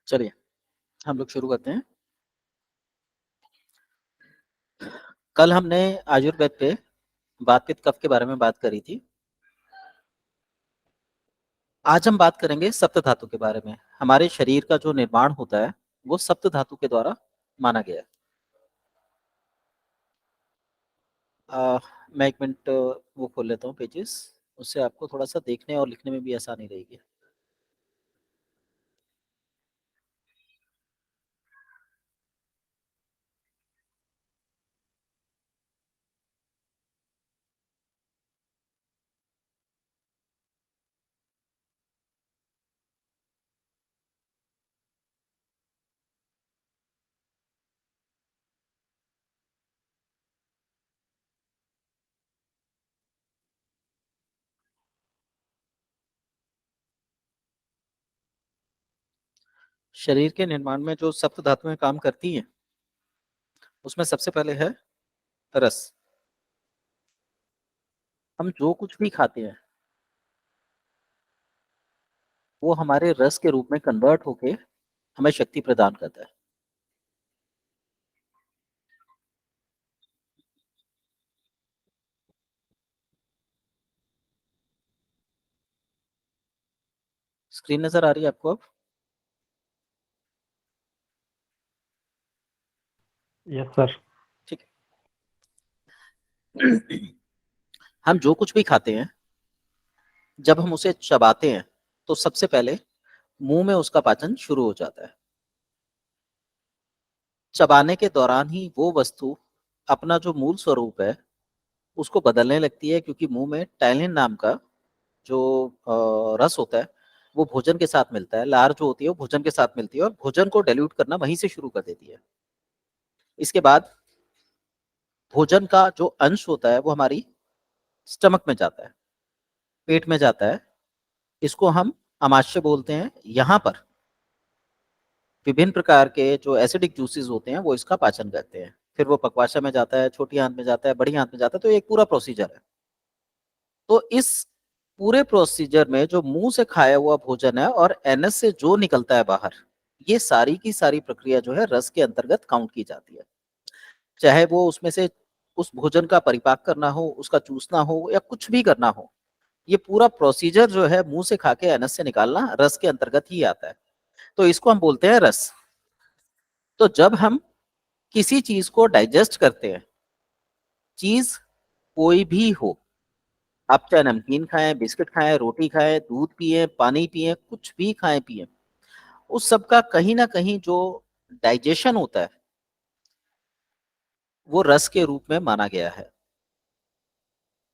चलिए हम लोग शुरू करते हैं। कल हमने आयुर्वेद पे वात पित्त कफ के बारे में बात करी थी। आज हम बात करेंगे सप्त धातु के बारे में। हमारे शरीर का जो निर्माण होता है वो सप्त धातु के द्वारा माना गया है। मैं एक मिनट वो खोल लेता हूँ पेजेस, उससे आपको थोड़ा सा देखने और लिखने में भी आसानी रहेगी। शरीर के निर्माण में जो सप्त धातुएं काम करती हैं उसमें सबसे पहले है रस। हम जो कुछ भी खाते हैं वो हमारे रस के रूप में कन्वर्ट होके हमें शक्ति प्रदान करता है। स्क्रीन नजर आ रही है आपको अब? Yes sir. ठीक है। हम जो कुछ भी खाते हैं जब हम उसे चबाते हैं तो सबसे पहले मुंह में उसका पाचन शुरू हो जाता है। चबाने के दौरान ही वो वस्तु अपना जो मूल स्वरूप है उसको बदलने लगती है, क्योंकि मुंह में टैलिन नाम का जो रस होता है वो भोजन के साथ मिलता है। लार जो होती है वो भोजन के साथ मिलती है और भोजन को डाइल्यूट करना वहीं से शुरू कर देती है। इसके बाद भोजन का जो अंश होता है वो हमारी स्टमक में जाता है, पेट में जाता है। इसको हम अमाशय बोलते हैं। यहाँ पर विभिन्न प्रकार के जो एसिडिक जूसेस होते हैं वो इसका पाचन करते हैं। फिर वो पक्वाशय में जाता है, छोटी आंत में जाता है, बड़ी आंत में जाता है। तो एक पूरा प्रोसीजर है। तो इस पूरे प्रोसीजर में जो मुंह से खाया हुआ भोजन है और एनएस से जो निकलता है बाहर, ये सारी की सारी प्रक्रिया जो है रस के अंतर्गत काउंट की जाती है। चाहे वो उसमें से उस भोजन का परिपाक करना हो, उसका चूसना हो या कुछ भी करना हो, ये पूरा प्रोसीजर जो है मुंह से खा के एनएस से निकालना रस के अंतर्गत ही आता है। तो इसको हम बोलते हैं रस। तो जब हम किसी चीज को डाइजेस्ट करते हैं, चीज कोई भी हो, आप चाहे नमकीन खाएं, बिस्किट खाएं, रोटी खाएं, दूध पिए, पानी पिए, कुछ भी खाएं पिए, उस सब का कहीं ना कहीं जो डाइजेशन होता है वो रस के रूप में माना गया है।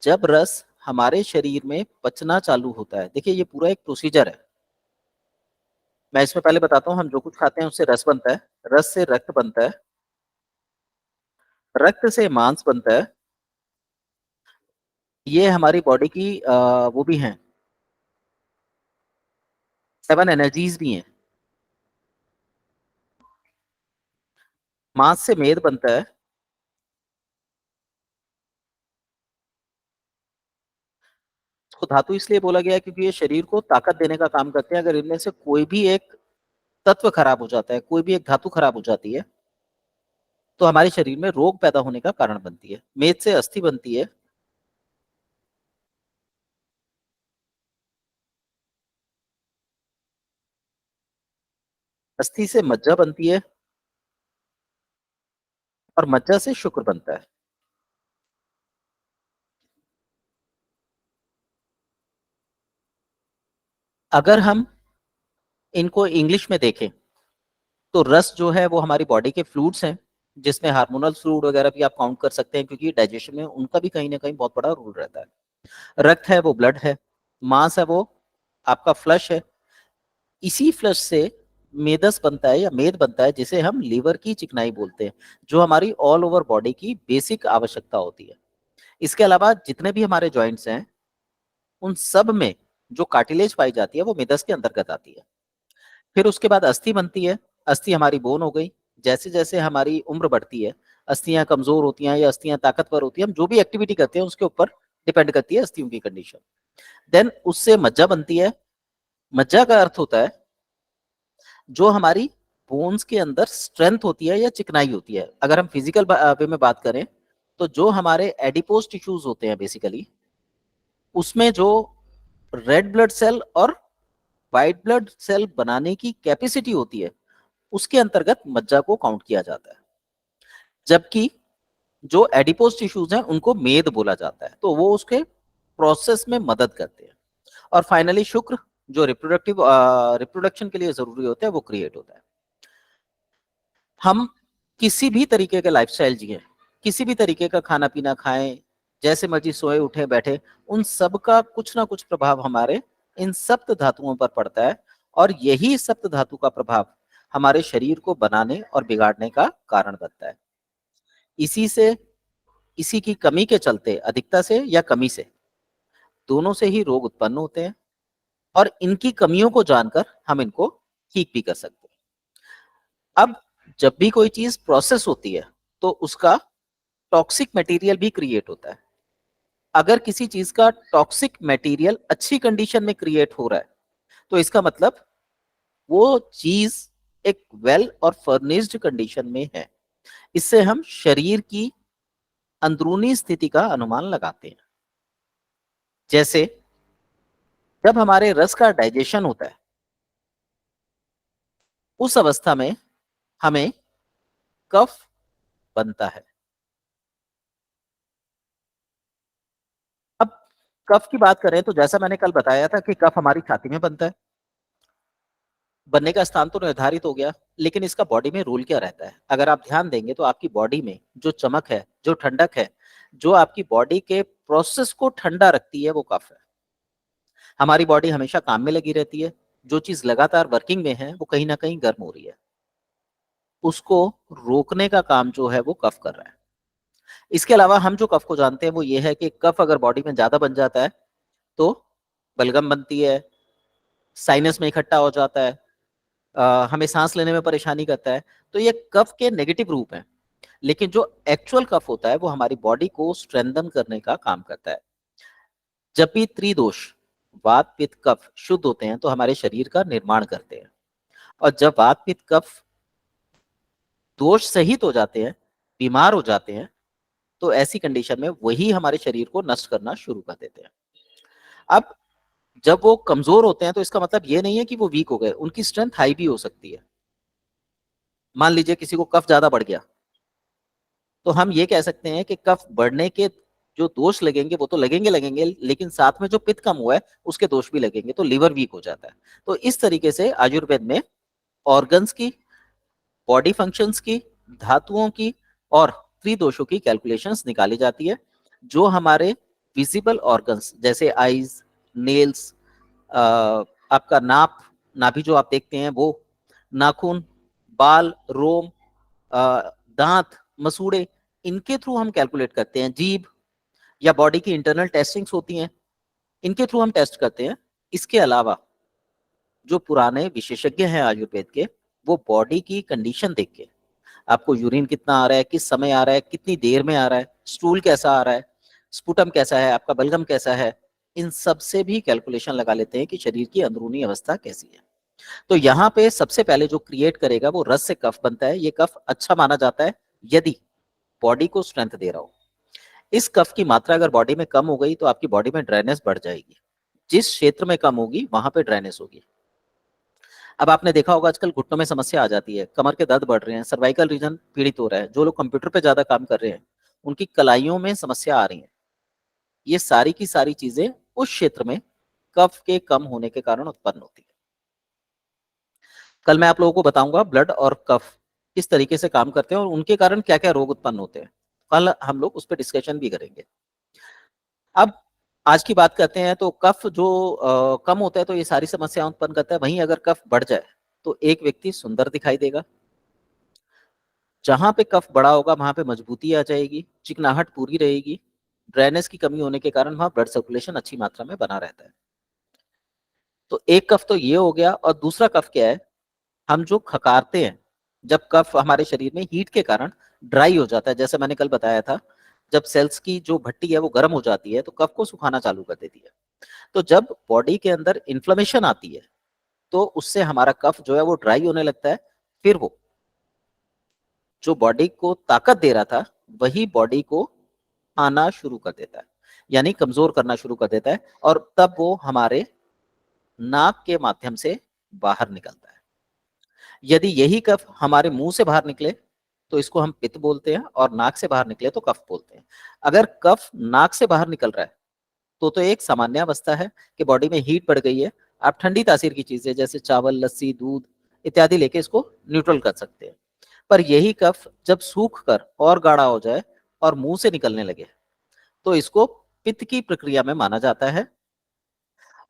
जब रस हमारे शरीर में पचना चालू होता है, देखिए ये पूरा एक प्रोसीजर है। मैं इसमें पहले बताता हूँ, हम जो कुछ खाते हैं उससे रस बनता है, रस से रक्त बनता है, रक्त से मांस बनता है। ये हमारी बॉडी की वो भी हैं, 7 एनर्जीज भी हैं। मांस से मेद बनता है। इसको धातु इसलिए बोला गया है क्योंकि ये शरीर को ताकत देने का काम करते हैं। अगर इनमें से कोई भी एक तत्व खराब हो जाता है, कोई भी एक धातु खराब हो जाती है, तो हमारे शरीर में रोग पैदा होने का कारण बनती है। मेद से अस्थि बनती है, अस्थि से मज्जा बनती है और मज्जा से शुक्र बनता है। अगर हम इनको इंग्लिश में देखें तो रस जो है वो हमारी बॉडी के फ्लूइड्स हैं, जिसमें हार्मोनल फ्लूइड वगैरह भी आप काउंट कर सकते हैं, क्योंकि डाइजेशन में उनका भी कहीं ना कहीं बहुत बड़ा रोल रहता है। रक्त है वो ब्लड है, मांस है वो आपका फ्लश है। इसी फ्लश से मेदस बनता है या मेद बनता है, जिसे हम लीवर की चिकनाई बोलते हैं, जो हमारी ऑल ओवर बॉडी की बेसिक आवश्यकता होती है। इसके अलावा जितने भी हमारे जॉइंट्स हैं उन सब में जो कार्टिलेज पाई जाती है वो मेदस के अंतर्गत आती है। फिर उसके बाद अस्थि बनती है। अस्थि हमारी बोन हो गई। जैसे जैसे हमारी उम्र बढ़ती है, अस्थियां कमजोर होती हैं या अस्थियां ताकतवर होती हैं, हम जो भी एक्टिविटी करते हैं उसके ऊपर डिपेंड करती है अस्थियों की कंडीशन। देन उससे मज्जा बनती है। मज्जा का अर्थ होता है जो हमारी बोन्स के अंदर स्ट्रेंथ होती है या चिकनाई होती है। अगर हम फिजिकल वे में बात करें तो जो हमारे एडिपोज टिश्यूज होते हैं बेसिकली, उसमें जो रेड ब्लड सेल और व्हाइट ब्लड सेल बनाने की कैपेसिटी होती है, उसके अंतर्गत मज्जा को काउंट किया जाता है। जबकि जो एडिपोज टिश्यूज हैं उनको मेद बोला जाता है, तो वो उसके प्रोसेस में मदद करते हैं। और फाइनली शुक्र, जो रिप्रोडक्शन के लिए जरूरी होता है, वो क्रिएट होता है। हम किसी भी तरीके का लाइफस्टाइल जिए, किसी भी तरीके का खाना पीना खाएं, जैसे मर्जी सोए उठे बैठे, उन सब का कुछ ना कुछ प्रभाव हमारे इन सप्त धातुओं पर पड़ता है। और यही सप्त धातु का प्रभाव हमारे शरीर को बनाने और बिगाड़ने का कारण बनता है। इसी से, इसी की कमी के चलते, अधिकता से या कमी से, दोनों से ही रोग उत्पन्न होते हैं। और इनकी कमियों को जानकर हम इनको ठीक भी कर सकते हैं। अब जब भी कोई चीज प्रोसेस होती है तो उसका टॉक्सिक मटेरियल भी क्रिएट होता है। अगर किसी चीज का टॉक्सिक मटेरियल अच्छी कंडीशन में क्रिएट हो रहा है तो इसका मतलब वो चीज एक वेल और फर्निश्ड कंडीशन में है। इससे हम शरीर की अंदरूनी स्थिति का अनुमान लगाते हैं। जैसे जब हमारे रस का डाइजेशन होता है, उस अवस्था में हमें कफ बनता है। अब कफ की बात करें तो जैसा मैंने कल बताया था कि कफ हमारी छाती में बनता है। बनने का स्थान तो निर्धारित हो गया, लेकिन इसका बॉडी में रोल क्या रहता है? अगर आप ध्यान देंगे तो आपकी बॉडी में जो चमक है, जो ठंडक है, जो आपकी बॉडी के प्रोसेस को ठंडा रखती है, वो कफ है। हमारी बॉडी हमेशा काम में लगी रहती है। जो चीज लगातार वर्किंग में है वो कहीं ना कहीं गर्म हो रही है। उसको रोकने का काम जो है वो कफ कर रहा है। इसके अलावा हम जो कफ को जानते हैं वो ये है कि कफ अगर बॉडी में ज्यादा बन जाता है तो बलगम बनती है, साइनस में इकट्ठा हो जाता है, हमें सांस लेने में परेशानी करता है। तो ये कफ के नेगेटिव रूप हैं। लेकिन जो एक्चुअल कफ होता है वो हमारी बॉडी को स्ट्रेंथन करने का काम करता है। जब भी त्रिदोष वात पित्त कफ शुद्ध होते हैं तो हमारे शरीर का निर्माण करते हैं। और जब वात पित्त कफ दोष सहित हो जाते हैं, बीमार हो जाते हैं, तो ऐसी कंडीशन में वही हमारे शरीर को नष्ट करना शुरू कर देते हैं। अब जब वो कमजोर होते हैं तो इसका मतलब ये नहीं है कि वो वीक हो गए, उनकी स्ट्रेंथ हाई भी हो सकती है। मान लीजिए किसी को कफ ज्यादा बढ़ गया, तो हम ये कह सकते हैं कि कफ बढ़ने के जो दोष लगेंगे वो तो लगेंगे लगेंगे, लेकिन साथ में जो पित्त कम हुआ है उसके दोष भी लगेंगे, तो लीवर वीक हो जाता है। तो इस तरीके से आयुर्वेद में ऑर्गन्स की, बॉडी फंक्शंस की, धातुओं की और त्रिदोषों की कैलकुलेशंस निकाली जाती है। जो हमारे विजिबल ऑर्गन्स जैसे आईज, नेल्स, आपका नाप, नाभि जो आप देखते हैं वो, नाखून, बाल, रोम, दांत, मसूड़े, इनके थ्रू हम कैलकुलेट करते हैं। जीभ या बॉडी की इंटरनल टेस्टिंग्स होती हैं, इनके थ्रू हम टेस्ट करते हैं। इसके अलावा जो पुराने विशेषज्ञ हैं आयुर्वेद के, वो बॉडी की कंडीशन देख के, आपको यूरिन कितना आ रहा है, किस समय आ रहा है, कितनी देर में आ रहा है, स्टूल कैसा आ रहा है, स्पुटम कैसा है, आपका बलगम कैसा है, इन सब से भी कैलकुलेशन लगा लेते हैं कि शरीर की अंदरूनी अवस्था कैसी है। तो यहाँ पे सबसे पहले जो क्रिएट करेगा वो रस से कफ बनता है। ये कफ अच्छा माना जाता है यदि बॉडी को स्ट्रेंथ दे रहा हो। इस कफ की मात्रा अगर बॉडी में कम हो गई तो आपकी बॉडी में ड्राइनेस बढ़ जाएगी। जिस क्षेत्र में कम होगी वहां पे ड्राइनेस होगी। अब आपने देखा होगा आजकल घुटनों में समस्या आ जाती है, कमर के दर्द बढ़ रहे हैं, सर्वाइकल रीजन पीड़ित हो रहा है, जो लोग कंप्यूटर पे ज्यादा काम कर रहे हैं उनकी कलाइयों में समस्या आ रही है। ये सारी की सारी चीजें उस क्षेत्र में कफ के कम होने के कारण उत्पन्न होती है। कल मैं आप लोगों को बताऊंगा ब्लड और कफ किस तरीके से काम करते हैं और उनके कारण क्या क्या रोग उत्पन्न होते हैं। कल हम लोग उस पर डिस्कशन भी करेंगे। अब आज की बात करते हैं तो कफ जो कम होता है तो ये सारी समस्या उत्पन्न करता है। वहीं अगर कफ बढ़ जाए तो एक व्यक्ति सुंदर दिखाई देगा। जहां पे कफ बड़ा होगा वहां पे मजबूती आ जाएगी, चिकनाहट पूरी रहेगी, ड्राइनेस की कमी होने के कारण वहां ब्लड सर्कुलेशन अच्छी मात्रा में बना रहता है। तो एक कफ तो ये हो गया। और दूसरा कफ क्या है? हम जो खकारते हैं, जब कफ हमारे शरीर में हीट के कारण ड्राई हो जाता है, जैसे मैंने कल बताया था, जब सेल्स की जो भट्टी है वो गर्म हो जाती है तो कफ को सुखाना चालू कर देती है। तो जब बॉडी के अंदर इन्फ्लेमेशन आती है तो उससे हमारा कफ जो है वो ड्राई होने लगता है। फिर वो जो बॉडी को ताकत दे रहा था वही बॉडी को आना शुरू कर देता है, यानी कमजोर करना शुरू कर देता है, और तब वो हमारे नाक के माध्यम से बाहर निकलता है। यदि यही कफ हमारे मुंह से बाहर निकले तो इसको हम पित्त बोलते हैं, और नाक से बाहर निकले तो कफ बोलते हैं। अगर कफ नाक से बाहर निकल रहा है तो एक सामान्य अवस्था है कि बॉडी में हीट बढ़ गई है। आप ठंडी तासीर की चीजें जैसे चावल, लस्सी, दूध इत्यादि लेके इसको न्यूट्रल कर सकते हैं। पर यही कफ जब सूख कर और गाढ़ा हो जाए और मुंह से निकलने लगे तो इसको पित्त की प्रक्रिया में माना जाता है,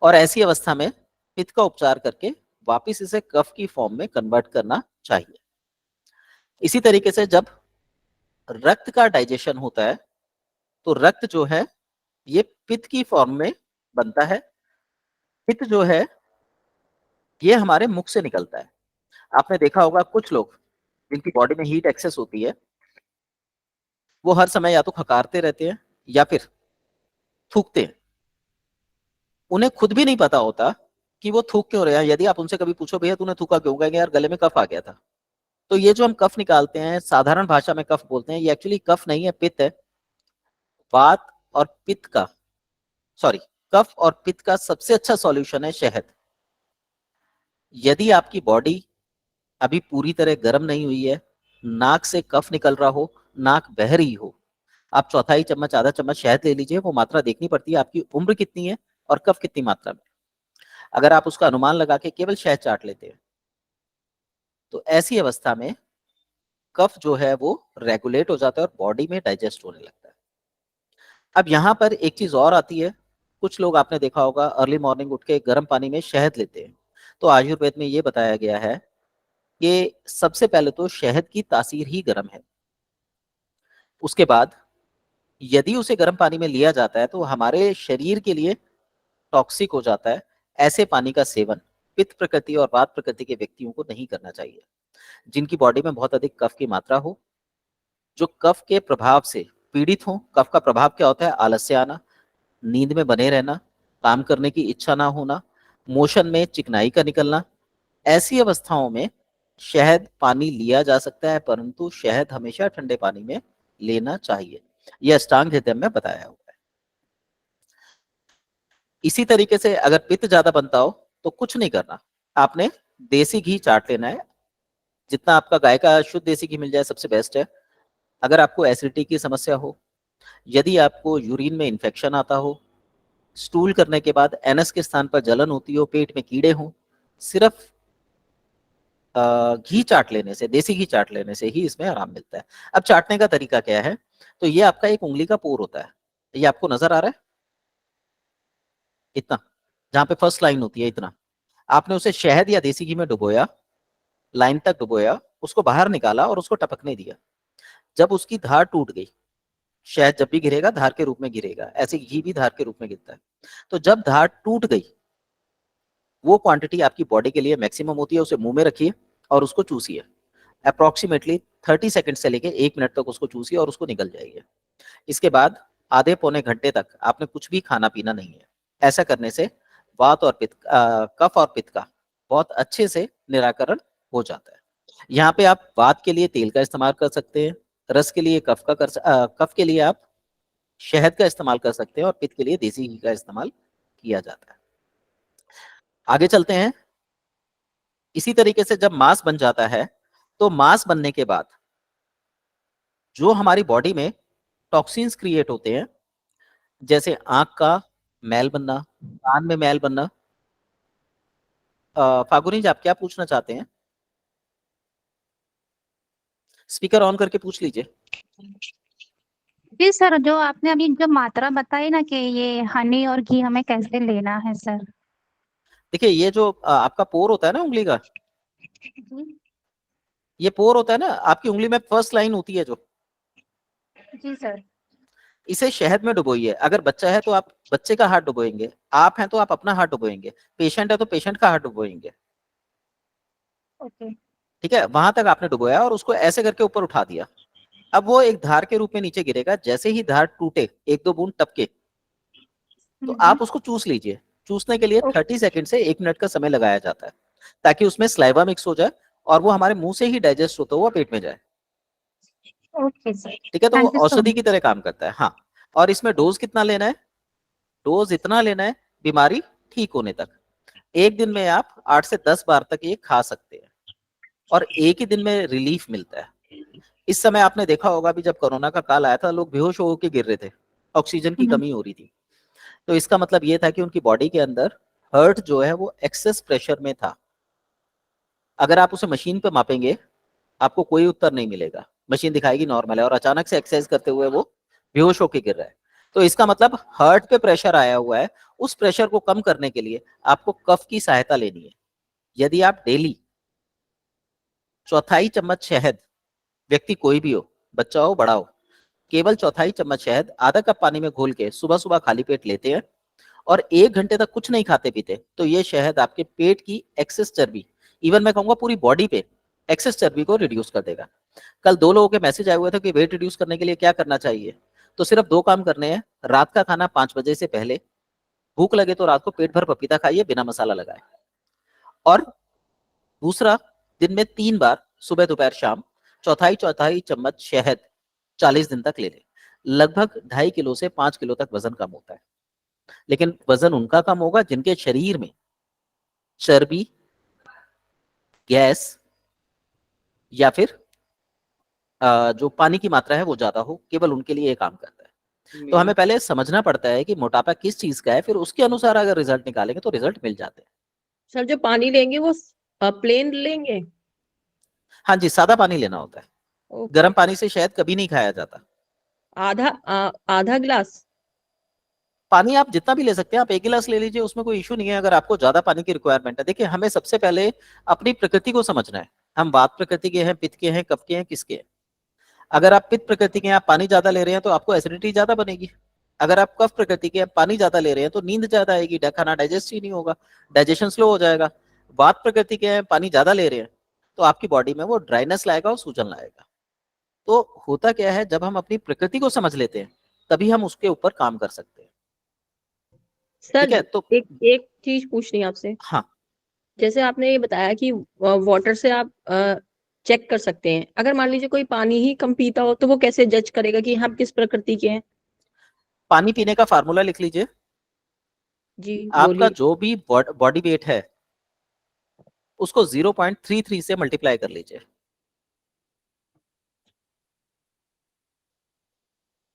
और ऐसी अवस्था में पित्त का उपचार करके वापिस इसे कफ की फॉर्म में कन्वर्ट करना चाहिए। इसी तरीके से जब रक्त का डाइजेशन होता है तो रक्त जो है ये पित्त की फॉर्म में बनता है। पित्त जो है ये हमारे मुख से निकलता है। आपने देखा होगा कुछ लोग जिनकी बॉडी में हीट एक्सेस होती है वो हर समय या तो खकारते रहते हैं या फिर थूकते हैं। उन्हें खुद भी नहीं पता होता कि वो थूक क्यों रहे हैं। यदि आप उनसे कभी पूछो भैया तूने थूका क्यों, कहेंगे यार गले में कफ आ गया था। तो ये जो हम कफ निकालते हैं साधारण भाषा में कफ बोलते हैं, ये एक्चुअली कफ नहीं है, पित्त है। वात और पित्त का सॉरी कफ और पित्त का सबसे अच्छा सॉल्यूशन है शहद। यदि आपकी बॉडी अभी पूरी तरह गर्म नहीं हुई है, नाक से कफ निकल रहा हो, नाक बह रही हो, आप चौथाई चम्मच आधा चम्मच शहद ले लीजिए। वो मात्रा देखनी पड़ती है आपकी उम्र कितनी है और कफ कितनी मात्रा में। अगर आप उसका अनुमान लगा के केवल शहद चाट लेते हैं तो ऐसी अवस्था में कफ जो है वो रेगुलेट हो जाता है और बॉडी में डाइजेस्ट होने लगता है। अब यहाँ पर एक चीज और आती है, कुछ लोग आपने देखा होगा अर्ली मॉर्निंग उठ के गर्म पानी में शहद लेते हैं। तो आयुर्वेद में ये बताया गया है कि सबसे पहले तो शहद की तासीर ही गर्म है। उसके बाद यदि उसे गर्म पानी में लिया जाता है तो हमारे शरीर के लिए टॉक्सिक हो जाता है। ऐसे पानी का सेवन पित्त प्रकृति और वात प्रकृति के व्यक्तियों को नहीं करना चाहिए, जिनकी बॉडी में बहुत अधिक कफ की मात्रा हो, जो कफ के प्रभाव से पीड़ित हो। कफ का प्रभाव क्या होता है? आलस्य आना, नींद में बने रहना, काम करने की इच्छा ना होना, मोशन में चिकनाई का निकलना। ऐसी अवस्थाओं में शहद पानी लिया जा सकता है, परंतु शहद हमेशा ठंडे पानी में लेना चाहिए। यह अष्टांग हृदय में बताया हुआ है। इसी तरीके से अगर पित्त ज्यादा बनता हो तो कुछ नहीं करना, आपने देसी घी चाट लेना है। जितना आपका गाय का शुद्ध देसी घी मिल जाए सबसे बेस्ट है। अगर आपको एसिडिटी की समस्या हो, यदि आपको यूरिन में इन्फेक्शन आता हो, स्टूल करने के बाद एनस के स्थान पर जलन होती हो, पेट में कीड़े हों, सिर्फ घी चाट लेने से, देसी घी चाट लेने से ही इसमें आराम मिलता है। अब चाटने का तरीका क्या है? तो ये आपका एक उंगली का पोर होता है, ये आपको नजर आ रहा है इतना, जहां पे फर्स्ट लाइन होती है इतना। आपने उसे शहद या देसी घी में डुबोया, लाइन तक डुबोया, उसको बाहर निकाला और उसको टपकने दिया। जब उसकी धार टूट गई, शहद जब भी गिरेगा धार के रूप में गिरेगा, ऐसे घी भी धार के रूप में गिरता है। तो जब धार टूट गई, वो क्वांटिटी आपकी बॉडी के लिए मैक्सिमम होती है, उसे मुंह में रखिए और उसको चूसिए। अप्रोक्सीमेटली 30 सेकंड से लेके 1 मिनट तक उसको चूसिए और उसको निकल जाइए। इसके बाद आधे पौने घंटे तक आपने कुछ भी खाना पीना नहीं है। ऐसा करने से वात और पित्त, कफ और पित्त का बहुत अच्छे से निराकरण हो जाता है। यहाँ पे आप वात के लिए तेल का इस्तेमाल कर सकते हैं, रस के लिए कफ के लिए आप शहद का इस्तेमाल कर सकते हैं, और पित्त के लिए देसी घी का इस्तेमाल किया जाता है। आगे चलते हैं। इसी तरीके से जब मांस बन जाता है तो मांस बनने के बाद जो हमारी बॉडी में टॉक्सिन्स क्रिएट होते हैं, जैसे आंख का मैल बनना, कान में मैल बनना। फागुनी जी आप क्या पूछना चाहते हैं? स्पीकर ऑन करके पूछ लीजिए। जी सर, जो आपने अभी जो मात्रा बताई ना कि ये हनी और घी हमें कैसे लेना है सर। देखिए ये जो आपका पोर होता है ना उंगली का, जी। ये पोर होता है ना आपकी उंगली में, फर्स्ट लाइन होती है जो, जी सर। इसे शहद में डुबोइए। अगर बच्चा है तो आप बच्चे का हाथ डुबोएंगे, आप हैं तो आप अपना हाथ डुबोएंगे, पेशेंट है तो पेशेंट का हाथ डुबोएंगे। ओके। ठीक है, वहां तक आपने डुबोया और उसको ऐसे करके ऊपर उठा दिया। अब वो एक धार के रूप में नीचे गिरेगा। जैसे ही धार टूटे, एक दो बूंद टपके, तो आप उसको चूस लीजिए। चूसने के लिए ओके। 30 सेकंड से 1 मिनट का समय लगाया जाता है। ताकि उसमें स्लाइवा मिक्स हो जाए और वो हमारे मुंह से ही डाइजेस्ट होता हुआ पेट में जाए। ओके सर, ठीक है, तो वो थैंक यू सो औषधि की मच। तरह काम करता है। हाँ, और इसमें डोज कितना लेना है? डोज इतना लेना है बीमारी ठीक होने तक। एक दिन में आप 8 से 10 बार तक ये खा सकते हैं और एक ही दिन में रिलीफ मिलता है। इस समय आपने देखा होगा अभी जब कोरोना का काल आया था, लोग बेहोश होकर गिर रहे थे, ऑक्सीजन की हम्म, कमी हो रही थी। तो इसका मतलब ये था कि उनकी बॉडी के अंदर हर्ट जो है वो एक्सेस प्रेशर में था। अगर आप उसे मशीन पे मापेंगे, आपको कोई उत्तर नहीं मिलेगा। मशीन दिखाएगी नॉर्मल है और अचानक से एक्सरसाइज करते हुए वो बेहोश होकर गिर रहा है। तो इसका मतलब हार्ट पे प्रेशर आया हुआ है। उस प्रेशर को कम करने के लिए आपको कफ की सहायता लेनी है। यदि आप डेली चौथाई चम्मच शहद, व्यक्ति कोई भी हो, बच्चा हो बड़ा हो, केवल चौथाई चम्मच शहद आधा कप पानी में घोल के सुबह सुबह खाली पेट लेते हैं और 1 घंटे तक कुछ नहीं खाते पीते, तो ये शहद आपके पेट की एक्सेस चर्बी, इवन मैं कहूंगा पूरी बॉडी पे एक्सेस चर्बी को रिड्यूस कर देगा। कल 2 लोगों के मैसेज आए हुए थे कि वेट रिड्यूस करने के लिए क्या करना चाहिए। तो सिर्फ 2 काम करने हैं। रात का खाना 5 बजे से पहले, भूख लगे तो रात को पेट भर पपीता खाइए बिना मसाला लगाए। और दूसरा, दिन में 3 बार, सुबह दोपहर शाम, चौथाई चौथाई चम्मच शहद 40 दिन तक ले लें। लगभग 2.5 किलो से 5 किलो तक वजन कम होता है। लेकिन वजन उनका कम होगा जिनके शरीर में चर्बी, गैस या फिर जो पानी की मात्रा है वो ज्यादा हो, केवल उनके लिए ये काम करता है। तो हमें पहले समझना पड़ता है कि मोटापा किस चीज का है, फिर उसके अनुसार अगर रिजल्ट निकालेंगे तो रिजल्ट मिल जाते हैं। सर जो पानी लेंगे वो प्लेन लेंगे? हाँ जी, सादा पानी लेना होता है। ओके। गर्म पानी से शहद कभी नहीं खाया जाता। आधा गिलास? पानी आप जितना भी ले सकते हैं, आप 1 गिलास ले लीजिए, उसमें कोई इशू नहीं है अगर आपको ज्यादा पानी की रिक्वायरमेंट है। देखिए, हमें सबसे पहले अपनी प्रकृति को समझना है। हम वात प्रकृति के हैं, पित्त के हैं, कफ के हैं, किसके हैं? अगर आप पित्त प्रकृति के हैं, आप पानी ज्यादा ले रहे हैं तो आपको एसिडिटी ज्यादा बनेगी। अगर आप कफ प्रकृति के हैं, पानी ज्यादा ले रहे हैं तो नींद ज्यादा आएगी, खाना डाइजेस्ट ही नहीं होगा, डाइजेशन स्लो हो जाएगा। वात प्रकृति के हैं, पानी ज्यादा ले रहे हैं तो आपकी बॉडी में वो ड्राइनेस लाएगा और सूजन लाएगा। तो होता क्या है, जब हम अपनी प्रकृति को समझ लेते हैं तभी हम उसके ऊपर काम कर सकते हैं। ठीक सर है, तो एक एक चीज पूछनी है आपसे। हाँ, जैसे आपने ये बताया कि वाटर से आप चेक कर सकते हैं, अगर मान लीजिए कोई पानी ही कम पीता हो तो वो कैसे जज करेगा कि हम किस प्रकृति के हैं? पानी पीने का फार्मूला लिख लीजिए। जी आपका बोलिए। जो भी बॉडी वेट है उसको 0.33 से मल्टीप्लाई कर लीजिए।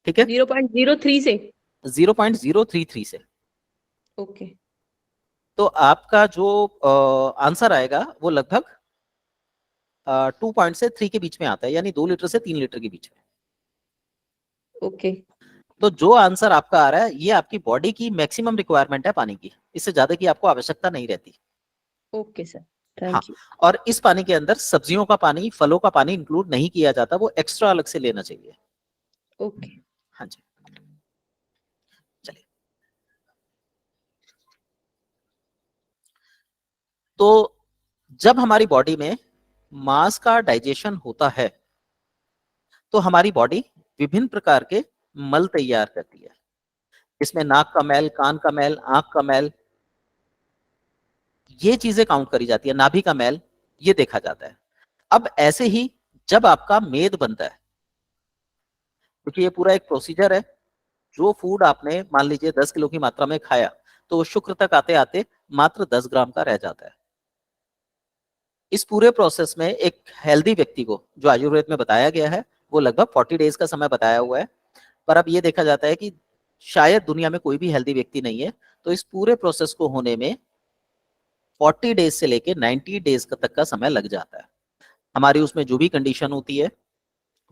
ठीक है, 0.03 से? 0.033 से। ओके। तो आपका जो आंसर आएगा वो लगभग 2 से 3 के बीच में आता है, यानी 2 लीटर से 3 लीटर के बीच में। ओके। तो जो आंसर आपका आ रहा है ये आपकी बॉडी की मैक्सिमम रिक्वायरमेंट है पानी की, इससे ज्यादा की आपको आवश्यकता नहीं रहती। ओके सर, हाँ, थैंक यू। और इस पानी के अंदर सब्जियों का पानी, फलों का पानी इंक्लूड नहीं किया जाता, वो एक्स्ट्रा अलग से लेना चाहिए। ओके। हाँ जी, चलिए। तो जब हमारी बॉडी में मांस का डाइजेशन होता है तो हमारी बॉडी विभिन्न प्रकार के मल तैयार करती है। इसमें नाक का मैल, कान का मैल, आंख का मैल, ये चीजें काउंट करी जाती है। नाभि का मैल, ये देखा जाता है। अब ऐसे ही जब आपका मेद बनता है, क्योंकि ये पूरा एक प्रोसीजर है, जो फूड आपने मान लीजिए 10 किलो की मात्रा में खाया तो शुक्र तक आते आते मात्र 10 ग्राम का रह जाता है। इस पूरे प्रोसेस में एक हेल्दी व्यक्ति को, जो आयुर्वेद में बताया गया है, वो लगभग 40 डेज का समय बताया हुआ है। पर अब ये देखा जाता है कि शायद दुनिया में कोई भी हेल्दी व्यक्ति नहीं है, तो इस पूरे प्रोसेस को होने में 40 डेज से लेके 90 डेज तक का समय लग जाता है। हमारी उसमें जो भी कंडीशन होती है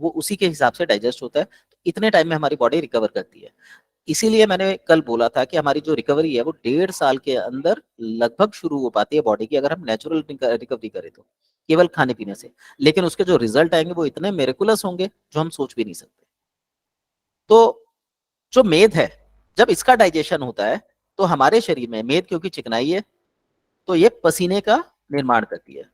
वो उसी के हिसाब से डाइजेस्ट होता है। तो इतने टाइम में हमारी बॉडी रिकवर करती है। इसीलिए मैंने कल बोला था कि हमारी जो रिकवरी है वो 1.5 साल के अंदर लगभग शुरू हो पाती है बॉडी की, अगर हम नेचुरल रिकवरी करें तो, केवल खाने पीने से। लेकिन उसके जो रिजल्ट आएंगे वो इतने मेरेकुलस होंगे जो हम सोच भी नहीं सकते। तो जो मेद है, जब इसका डाइजेशन होता है तो हमारे शरीर में मेद, क्योंकि चिकनाई है, तो ये पसीने का निर्माण करती है।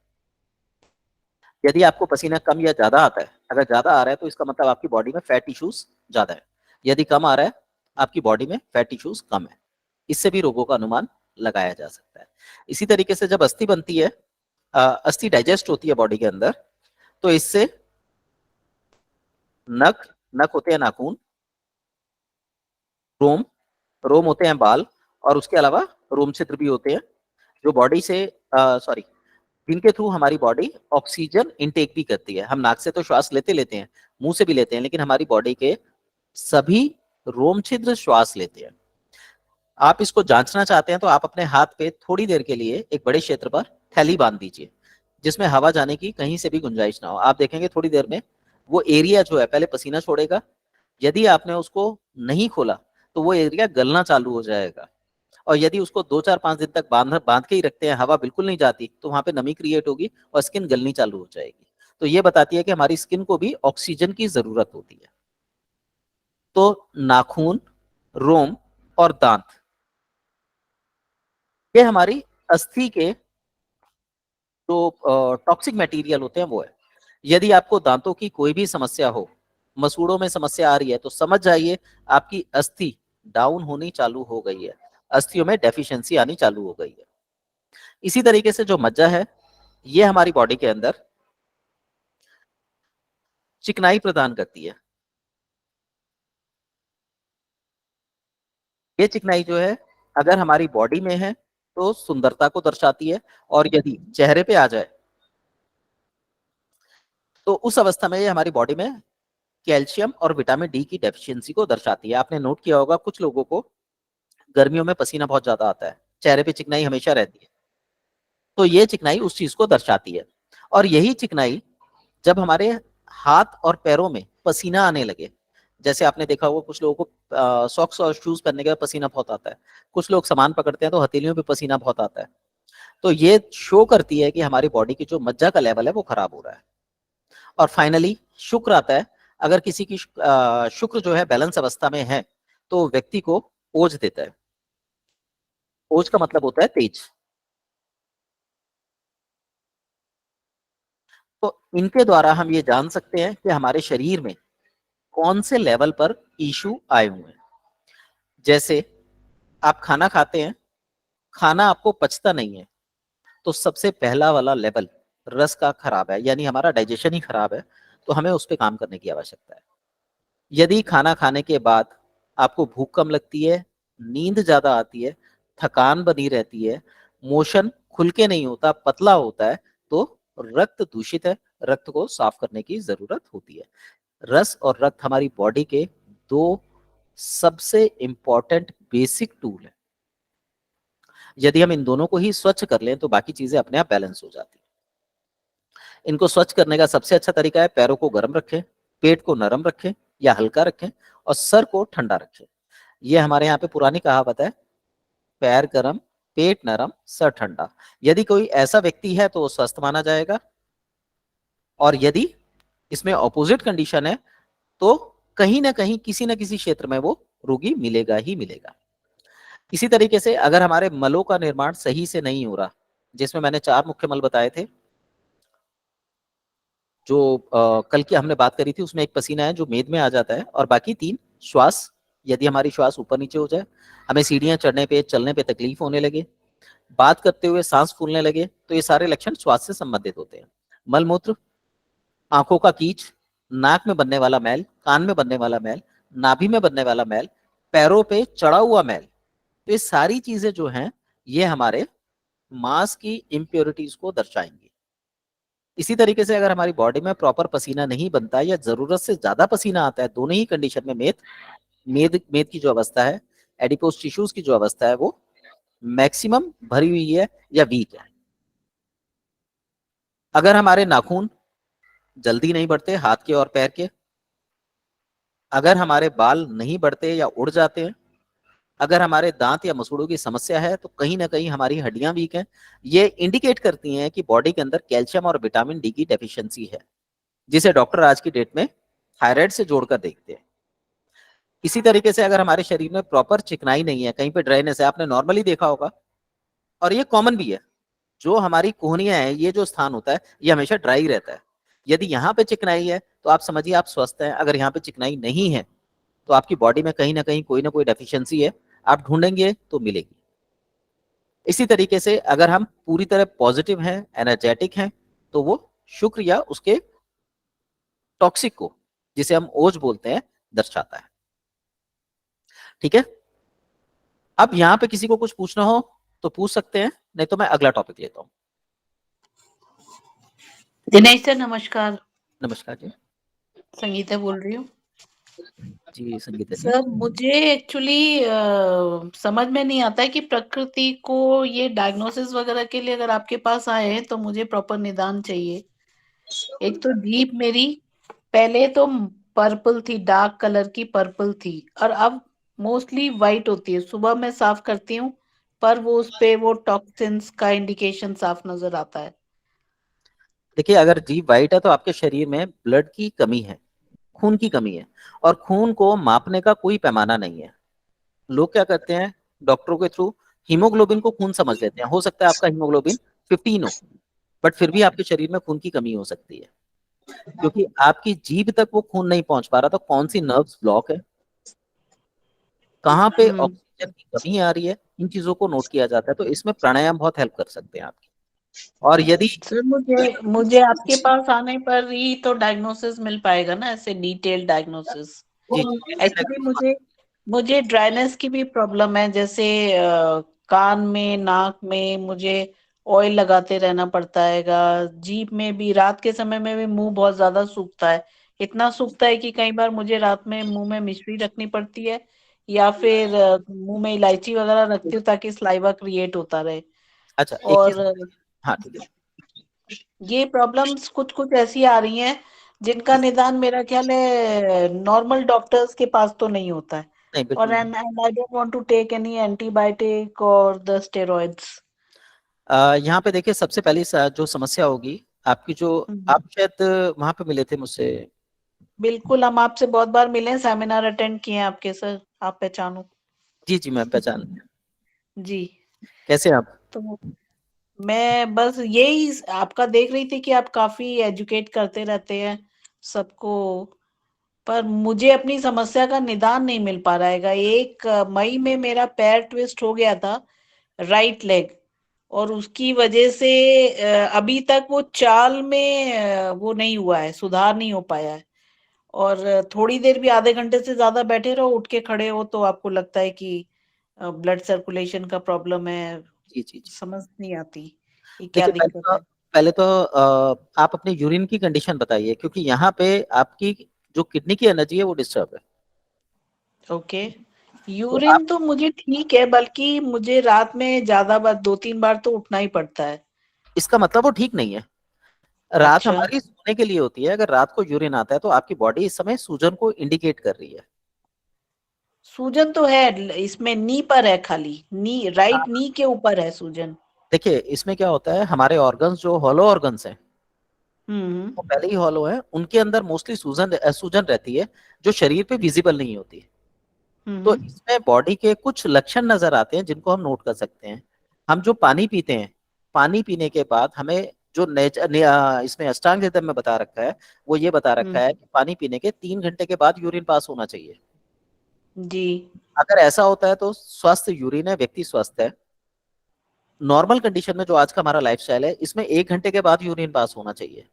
यदि आपको पसीना कम या ज्यादा आता है, अगर ज्यादा आ रहा है तो इसका मतलब आपकी बॉडी में फैट इश्यूज ज्यादा है। यदि कम आ रहा है, आपकी बॉडी में फैट इश्यूज कम है। इससे भी रोगों का अनुमान लगाया जा सकता है। इसी तरीके से जब अस्थि बनती है अस्थि डाइजेस्ट होती है बॉडी के अंदर, तो इससे नख नख होते हैं नाखून, रोम रोम होते हैं बाल, और उसके अलावा रोम छिद्र भी होते हैं जो बॉडी से सॉरी जिनके थ्रू हमारी बॉडी ऑक्सीजन इनटेक भी करती है। हम नाक से तो श्वास लेते लेते हैं, मुंह से भी लेते हैं, लेकिन हमारी बॉडी के सभी रोम छिद्र श्वास लेते हैं। आप इसको जांचना चाहते हैं तो आप अपने हाथ पे थोड़ी देर के लिए एक बड़े क्षेत्र पर थैली बांध दीजिए जिसमें हवा जाने की कहीं से भी गुंजाइश ना हो। आप देखेंगे थोड़ी देर में वो एरिया जो है पहले पसीना छोड़ेगा, यदि आपने उसको नहीं खोला तो वो एरिया गलना चालू हो जाएगा, और यदि उसको 2 4 5 दिन तक बांध के ही रखते हैं, हवा बिल्कुल नहीं जाती, तो वहां पे नमी क्रिएट होगी और स्किन गलनी चालू हो जाएगी। तो ये बताती है कि हमारी स्किन को भी ऑक्सीजन की जरूरत होती है। तो नाखून, रोम और दांत, ये हमारी अस्थि के जो टॉक्सिक मटेरियल होते हैं वो है। यदि आपको दांतों की कोई भी समस्या हो, मसूड़ों में समस्या आ रही है, तो समझ जाइए आपकी अस्थि डाउन होनी चालू हो गई है, अस्थियों में डेफिशिएंसी आनी चालू हो गई है। इसी तरीके से जो मज्जा है, ये हमारी बॉडी के अंदर चिकनाई प्रदान करती है। ये चिकनाई जो है अगर हमारी बॉडी में है तो सुंदरता को दर्शाती है, और यदि चेहरे पे आ जाए तो उस अवस्था में ये हमारी बॉडी में कैल्शियम और विटामिन डी की डेफिशिएंसी को दर्शाती है। आपने नोट किया होगा कुछ लोगों को गर्मियों में पसीना बहुत ज्यादा आता है, चेहरे पे चिकनाई हमेशा रहती है, तो ये चिकनाई उस चीज को दर्शाती है। और यही चिकनाई जब हमारे हाथ और पैरों में पसीना आने लगे, जैसे आपने देखा होगा कुछ लोगों को सॉक्स और शूज पहनने के बाद पसीना बहुत आता है, कुछ लोग सामान पकड़ते हैं तो हथेलियों पे पसीना बहुत आता है, तो ये शो करती है कि हमारी बॉडी की जो मज्जा का लेवल है वो खराब हो रहा है। और फाइनली शुक्र आता है। अगर किसी की शुक्र जो है बैलेंस अवस्था में है तो व्यक्ति को ओज देता है। ओज का मतलब होता है तेज। तो इनके द्वारा हम ये जान सकते हैं कि हमारे शरीर में कौन से लेवल पर इशू आए हुए हैं। जैसे आप खाना खाते हैं, खाना आपको पचता नहीं है, तो सबसे पहला वाला लेवल रस का खराब है, यानी हमारा डाइजेशन ही खराब है, तो हमें उस पर काम करने की आवश्यकता है। यदि खाना खाने के बाद आपको भूख कम लगती है, नींद ज्यादा आती है, थकान बनी रहती है, मोशन खुल के नहीं होता, पतला होता है, तो रक्त दूषित है, रक्त को साफ करने की जरूरत होती है। रस और रक्त हमारी बॉडी के दो सबसे इंपॉर्टेंट बेसिक टूल है। यदि हम इन दोनों को ही स्वच्छ कर लें तो बाकी चीजें अपने आप बैलेंस हो जाती है। इनको स्वच्छ करने का सबसे अच्छा तरीका है पैरों को गर्म रखें, पेट को नरम रखें या हल्का रखें, और सर को ठंडा रखें। ये हमारे यहाँ पे पुरानी कहावत है, पैर गर्म, पेट नरम, सर ठंडा। यदि कोई ऐसा व्यक्ति है तो वो स्वस्थ माना जाएगा, और यदि इसमें ऑपोजिट कंडीशन है तो कहीं ना कहीं किसी न किसी क्षेत्र में वो रोगी मिलेगा ही मिलेगा। इसी तरीके से अगर हमारे मलों का निर्माण सही से नहीं हो रहा, जिसमें मैंने 4 मुख्य मल बताए थे, जो कल की हमने बात करी थी, उसमें एक पसीना है जो मेद में आ जाता है, और बाकी 3 श्वास। यदि हमारी श्वास ऊपर नीचे हो जाए, हमें सीढ़ियां चढ़ने पे चलने पे तकलीफ होने लगे, बात करते हुए सांस फूलने लगे, तो ये सारे लक्षण श्वास से संबंधित होते हैं। मलमूत्र, आंखों का कीच, नाक में बनने वाला मैल, कान में बनने वाला मैल, नाभि में बनने वाला मैल, पैरों पे चढ़ा हुआ मैल, तो ये सारी चीजें जो हैं ये हमारे मांस की इम्प्योरिटीज को दर्शाएंगी। इसी तरीके से अगर हमारी बॉडी में प्रॉपर पसीना नहीं बनता या जरूरत से ज्यादा पसीना आता है, दोनों ही कंडीशन में मेद की जो अवस्था है, एडिपोज टिश्यूज की जो अवस्था है, वो मैक्सिमम भरी हुई है या वीक है। अगर हमारे नाखून जल्दी नहीं बढ़ते हाथ के और पैर के, अगर हमारे बाल नहीं बढ़ते या उड़ जाते हैं, अगर हमारे दांत या मसूड़ों की समस्या है, तो कहीं ना कहीं हमारी हड्डियां वीक हैं। ये इंडिकेट करती हैं कि बॉडी के अंदर कैल्शियम और विटामिन डी की डेफिशिएंसी है, जिसे डॉक्टर आज की डेट में थायराइड से जोड़कर देखते हैं। इसी तरीके से अगर हमारे शरीर में प्रॉपर चिकनाई नहीं है, कहीं पे ड्राइनेस है, आपने नॉर्मली देखा होगा, और ये कॉमन भी है, जो हमारी कोहनियां है, ये जो स्थान होता है, ये हमेशा ड्राई रहता है। यदि यहाँ पे चिकनाई है तो आप समझिए आप स्वस्थ हैं। अगर यहाँ पे चिकनाई नहीं है तो आपकी बॉडी में कहीं ना कहीं कोई ना कोई डेफिशिएंसी है, आप ढूंढेंगे तो मिलेगी। इसी तरीके से अगर हम पूरी तरह पॉजिटिव हैं, एनर्जेटिक हैं, तो वो शुक्र या उसके टॉक्सिक को, जिसे हम ओज बोलते हैं, दर्शाता है। ठीक है, अब यहां पे किसी को कुछ पूछना हो तो पूछ सकते हैं, नहीं तो मैं अगला टॉपिक लेता हूं। दिनेश सर नमस्कार, नमस्कार जी। संगीता बोल रही हूँ। जी संगीता जी। सर मुझे एक्चुअली समझ में नहीं आता है कि प्रकृति को ये डायग्नोसिस वगैरह के लिए अगर आपके पास आए हैं तो मुझे प्रॉपर निदान चाहिए। एक तो जीभ मेरी पहले तो पर्पल थी, डार्क कलर की पर्पल थी, और अब मोस्टली वाइट होती है। सुबह मैं साफ करती हूँ पर वो उस पे वो टॉक्सिन्स का इंडिकेशन साफ नजर आता है। देखिए, अगर जीभ वाइट है तो आपके शरीर में ब्लड की कमी है, खून की कमी है, और खून को मापने का कोई पैमाना नहीं है। लोग क्या करते हैं, डॉक्टरों के थ्रू हीमोग्लोबिन को खून समझ लेते हैं। हो सकता है आपका हीमोग्लोबिन 15 हो, बट फिर भी आपके शरीर में खून की कमी हो सकती है, क्योंकि आपकी जीभ तक वो खून नहीं पहुंच पा रहा। तो कौन सी नर्व्स ब्लॉक है, कहाँ पे ऑक्सीजन की कमी आ रही है, इन चीजों को नोट किया जाता है। तो इसमें प्राणायाम बहुत हेल्प कर सकते हैं आपकी। और यदि सर मुझे मुझे आपके पास आने पर ही तो डायग्नोसिस मिल पाएगा ना, ऐसे डिटेल डायग्नोसिस। जी एक्चुअली मुझे मुझे ड्राइनेस की भी प्रॉब्लम है, जैसे कान में, नाक में मुझे ऑयल लगाते रहना पड़ता हैगा। जीभ में भी रात के समय में भी मुंह बहुत ज्यादा सूखता है। इतना सूखता है कि कई बार मुझे रात में मुंह में मिश्री रखनी पड़ती है, या फिर मुंह में इलायची वगैरह रखती हूँ ताकि सलाइवा क्रिएट होता रहे। अच्छा, एक चीज, और हाँ ठीक है। ये प्रॉब्लम्स कुछ कुछ ऐसी आ रही हैं जिनका निदान मेरा ख्याल है नॉर्मल डॉक्टर्स के पास तो नहीं होता है। नहीं और बिल्कुल नहीं। And I don't want to take any antibiotic और द स्टेरॉइड्स। यहाँ पे देखिए, सबसे पहली जो समस्या होगी आपकी, जो आप शायद वहां पे मिले थे मुझसे। बिल्कुल, हम आपसे बहुत बार मिले हैं, सेमिनार अटेंड किए हैं आपके सर, आप पहचानो। जी जी, मैं पहचान। जी। कैसे हैं आप? तो मैं बस यही आपका देख रही थी कि आप काफी एजुकेट करते रहते हैं सबको, पर मुझे अपनी समस्या का निदान नहीं मिल पा रहा है। एक मई में मेरा पैर ट्विस्ट हो गया था, राइट लेग, और उसकी वजह से अभी तक वो चाल में वो नहीं हुआ है, सुधार नहीं हो पाया है। और थोड़ी देर भी आधे घंटे से ज्यादा बैठे रहो, उठ के खड़े हो तो आपको लगता है कि ब्लड सर्कुलेशन का प्रॉब्लम है। जी जी जी। समझ नहीं आती ये क्या देखिए, दिक्कत है। पहले तो आप अपने यूरिन की कंडीशन बताइए, क्योंकि यहाँ पे आपकी जो किडनी की एनर्जी है वो डिस्टर्ब है। ओके। तो आप, यूरिन तो मुझे ठीक है, बल्कि मुझे रात में ज्यादा बार, 2-3 बार तो उठना ही पड़ता है। इसका मतलब वो ठीक नहीं है। रात अच्छा। हमारी सोने के लिए होती है। अगर रात को यूरिन आता है तो आपकी बॉडी इस समय सूजन को इंडिकेट कर रही है। सूजन तो है, इसमें नी पर है, खाली नी, राइट हाँ, नी के ऊपर है सूजन। देखिए इसमें क्या होता है, हमारे ऑर्गन्स जो हॉलो ऑर्गन्स हैं हम्म। वो पहले ही हॉलो है, उनके अंदर मोस्टली सूजन सूजन रहती है, जो शरीर पे विजिबल नहीं होती। तो हम्म। इसमें बॉडी के कुछ लक्षण नजर आते हैं जिनको हम नोट कर सकते हैं। हम जो पानी पीते हैं, पानी पीने के बाद हमें जो इसमें अष्टांग हृदय में बता रखा है, वो ये बता रखा हम्म। है कि पानी पीने के 3 घंटे के बाद यूरिन पास होना चाहिए। जी। अगर ऐसा होता है तो स्वस्थ यूरिन है, व्यक्ति स्वस्थ है। नॉर्मल कंडीशन में जो आज का हमारा लाइफस्टाइल है, इसमें 1 घंटे के बाद यूरिन पास होना चाहिए।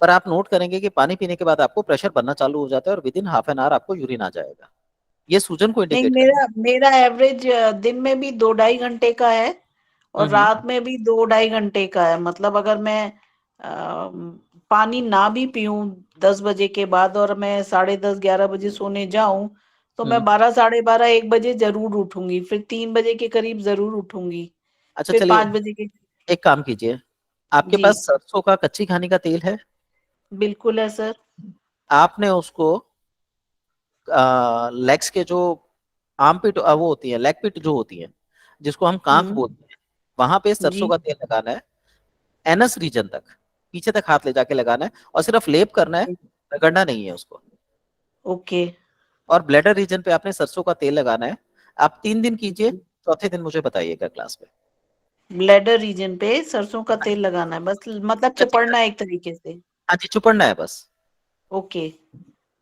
पर आप नोट करेंगे कि पानी पीने के बाद आपको प्रेशर बनना चालू हो जाता है, और with in half an hour आपको यूरिन आ जाएगा। ये सूजन को नहीं, इंडिकेट करता मेरा मेरा एवरेज दिन में भी 2-2.5 घंटे का है, है। और रात में भी 2-2.5 घंटे का है। मतलब अगर मैं पानी ना भी पीऊं 10 बजे के बाद, और मैं 10:30-11 बजे सोने जाऊं, तो मैं हम्म। 12, 12:30, 1 बजे जरूर उठूंगी, फिर 3 बजे के करीब जरूर उठूंगी, अच्छा फिर चलिए, 5 बजे के। एक काम कीजिए, आपके जी। पास सरसों का कच्ची घानी का तेल है? बिल्कुल है सर। आपने उसको लेग्स के जो आर्म पिट वो होती है, लेग पिट जो होती है, जिसको हम कांक हम्म। बोलते हैं, वहां पे सरसों जी। का तेल लगाना है। एनस रीजन तक, पीछे तक हाथ ले जाके लगाना है, और सिर्फ लेप करना है, रगड़ना नहीं है उसको। ओके। और ब्लैडर रीजन पे आपने सरसों का तेल लगाना है। आप 3 दिन कीजिए, चौथे दिन मुझे बताइएगा क्लास में। ब्लैडर रीजन पे सरसों का तेल लगाना है बस, मतलब कच्ची चपड़ना घानी, है एक तरीके से। हाँ जी, चुपड़ना है बस। ओके।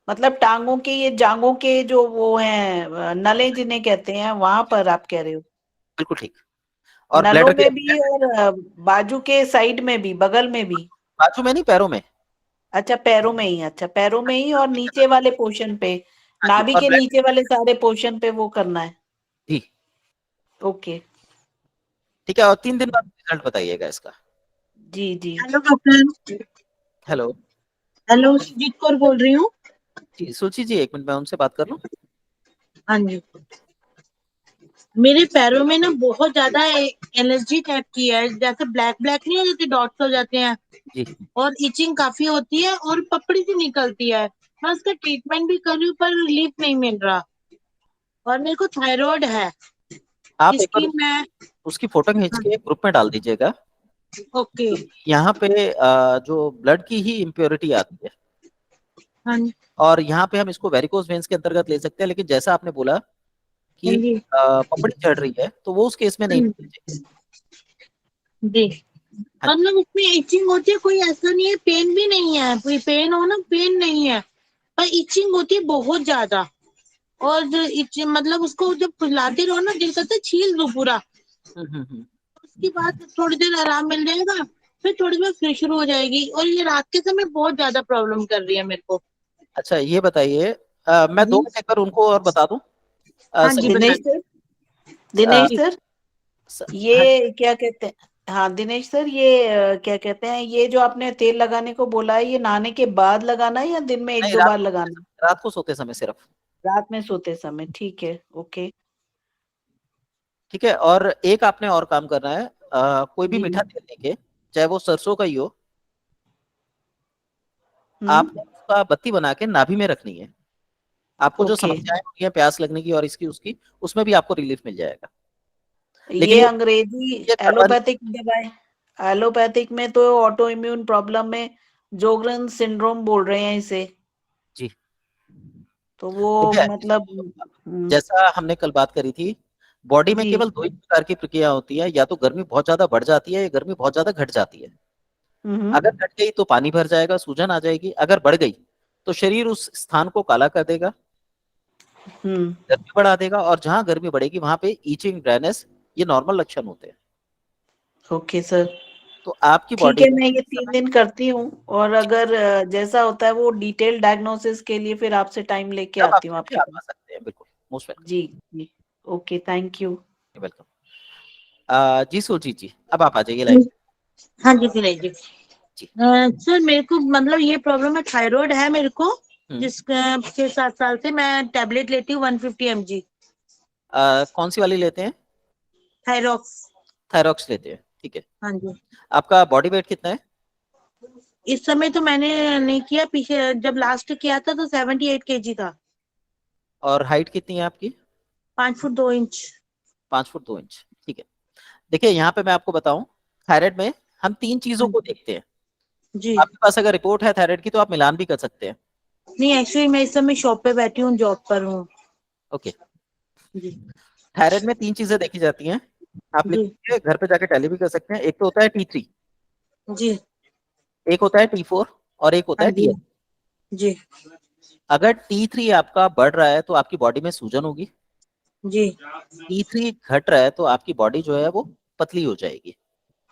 मतलब टांगों के, ये जांघों के जो वो हैं नले जिन्हें कहते हैं, वहां पर आप कह रहे हो? बिल्कुल ठीक। और नलों ब्लैडर के में भी और बाजू के साइड में भी, बगल में भी। बाजू में नहीं, पैरों में। अच्छा पैरों में ही, अच्छा पैरों में ही और नीचे वाले पोर्शन पे, हाँ जी, नाभि और के ब्लड नीचे वाले सारे पोर्शन पे वो करना है। जी, ओके। ठीक है। और 3 दिन बाद रिजल्ट बताइएगा इसका। जी जी। Hello doctor. Hello hello, Sujit Kaur बोल रही हूँ। जी, सुची जी 1 मिनट मैं उनसे बात कर लूं। हाँ जी, मेरे पैरों में ना बहुत ज्यादा एलर्जी टाइप की है, जैसे ब्लैक ब्लैक नहीं हो जाते, डॉट्स हो जाते हैं जी, और इचिंग काफी होती है और पपड़ी सी निकलती है। मैं उसका ट्रीटमेंट भी कर रही हूँ पर रिलीफ नहीं मिल रहा, और मेरे को थायराइड है आप एक बार जिसकी मैं। उसकी फोटो खींच के ग्रुप में डाल दीजिएगा। ओके। यहाँ पे जो ब्लड की ही इम्प्योरिटी आती है, हाँ जी। और यहाँ पे हम इसको वेरिकोज वेन्स के अंतर्गत ले सकते हैं, लेकिन जैसा आपने बोला हाँ कि जी। पपड़ी चढ़ रही है, तो वो उस केस में नहीं होनी चाहिए। जी, हाँ जी, मतलब उसमें इचिंग होती है, कोई ऐसा नहीं है, पेन भी नहीं है, कोई पेन हो ना, पेन नहीं है, पर इचिंग होती है बहुत ज्यादा। और जो मतलब उसको जब खुजलाते रहो ना, दिल करता है छील दो पूरा। हम्म। उसके बाद थोड़ी देर आराम मिल जाएगा, फिर थोड़ी देर फिर शुरू हो जाएगी, और ये रात के समय बहुत ज्यादा प्रॉब्लम कर रही है मेरे को। अच्छा ये बताइए, मैं 2 जी। मिनट एक बार उनको और बता दूं। हाँ जी, सही दिनेश बताइए। सर, दिनेश जी। सर, हाँ जी, ये क्या कहते हैं, हाँ दिनेश सर, ये क्या कहते हैं, ये जो आपने तेल लगाने को बोला है, ये नहाने के बाद लगाना है या दिन में एक नहीं, दो बार लगाना है? रात को सोते समय सिर्फ। रात में सोते समय, ठीक है, ओके। ठीक है। और एक आपने और काम करना है, कोई भी जी। मीठा तेल लेके, चाहे वो सरसों का ही हो, हम्म। आपने उसका बत्ती बना के नाभि में रखनी है। आपको जो ओके। समस्याएं होती हैं प्यास लगने की और इसकी उसकी, उसमें भी आपको रिलीफ मिल जाएगा। लेकिन ये अंग्रेजी ये करवानी। एलोपैथिक दवाई, एलोपैथिक में तो ऑटो इम्यून प्रॉब्लम में जोग्रन सिंड्रोम बोल रहे हैं इसे, जी, तो वो देखिए, मतलब जैसा हमने कल बात करी थी, बॉडी में जी। केवल 2 ही प्रकार की प्रक्रिया होती है, या तो गर्मी बहुत ज्यादा बढ़ जाती है या गर्मी बहुत ज्यादा घट जाती है। हम्म। अगर घट गई तो पानी भर जाएगा, सूजन आ जाएगी। अगर बढ़ गई तो शरीर उस स्थान को काला कर देगा, हम्म। गर्मी बढ़ा देगा, और जहां गर्मी बढ़ेगी वहां पे ईचिंग, ड्राइनेस, ये नॉर्मल लक्षण होते हैं। ओके सर, तो आपकी ठीक बॉडी है, में मैं ये इस 3 दिन करती हूँ, और समय अगर जैसा होता है वो डिटेल डायग्नोसिस के लिए फिर आपसे टाइम लेके तब आती हूँ आप आपके आ पास। सकते हैं, बिल्कुल मोस्ट वेलकम। जी जी। Okay, thank you. वेलकम। जी सुजीत जी, अब आप आ जाइए लाइन। हाँ जी, दिनेश जी। जी। सर मेरे को मतलब ये प्रॉब्लम है, थायराइड है मेरे को, हम्म। जिसका 6-7 साल से मैं टैबलेट लेती हूँ 150 mg कौन सी वाली लेते हैं? थायरॉक्स। थायरॉक्स लेते हैं, ठीक है। हाँ जी। आपका बॉडी वेट कितना है? इस समय तो मैंने नहीं किया, पीछे जब लास्ट किया था तो 78 kg था। और हाइट कितनी है आपकी? 5 फुट 2 इंच। 5 फुट 2 इंच, ठीक है। देखिए यहाँ पे मैं आपको बताऊं, थायराइड में हम 3 चीजों को देखते हैं। जी। आपके पास अगर रिपोर्ट है थायराइड की तो आप मिलान भी कर सकते हैं। नहीं, एक्चुअली मैं इस समय शॉप पे बैठी हूँ, जॉब पर हूँ। ओके। जी। थायराइड में 3 चीजें देखी जाती हैं, आप लिख जी। लीजिए, घर पे जाके टैली भी कर सकते हैं। एक तो होता है T3, जी। एक होता है T4, और एक होता हाँ है जी। TH। जी। अगर T3 आपका बढ़ रहा है तो आपकी बॉडी में सूजन होगी। जी। T3 घट रहा है तो आपकी बॉडी जो है वो पतली हो जाएगी,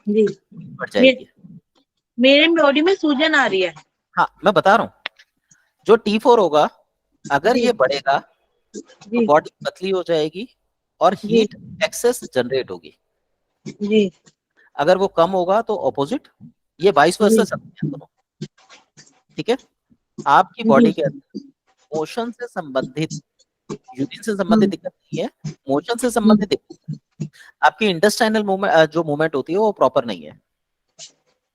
जी। बढ़ मे, जाएगी। मेरे बॉडी में सूजन आ रही है। हाँ मैं बता रहा हूँ, जो T4 होगा, अगर जी। ये बढ़ेगा तो जी। बॉडी पतली हो जाएगी और जी। हीट एक्सेस जनरेट होगी। जी। अगर वो कम होगा तो ऑपोजिट, ये वाइस वर्सा जी। चलते हैं दोनों। ठीक है। आपकी बॉडी जी। के अंदर मोशन से संबंधित, यूरिन से संबंधित हम्म। दिक्कत नहीं है, मोशन से हम्म। संबंधित दिक्कत है। आपकी इंटेस्टाइनल मूवमेंट, जो मूवमेंट होती है वो प्रॉपर नहीं है।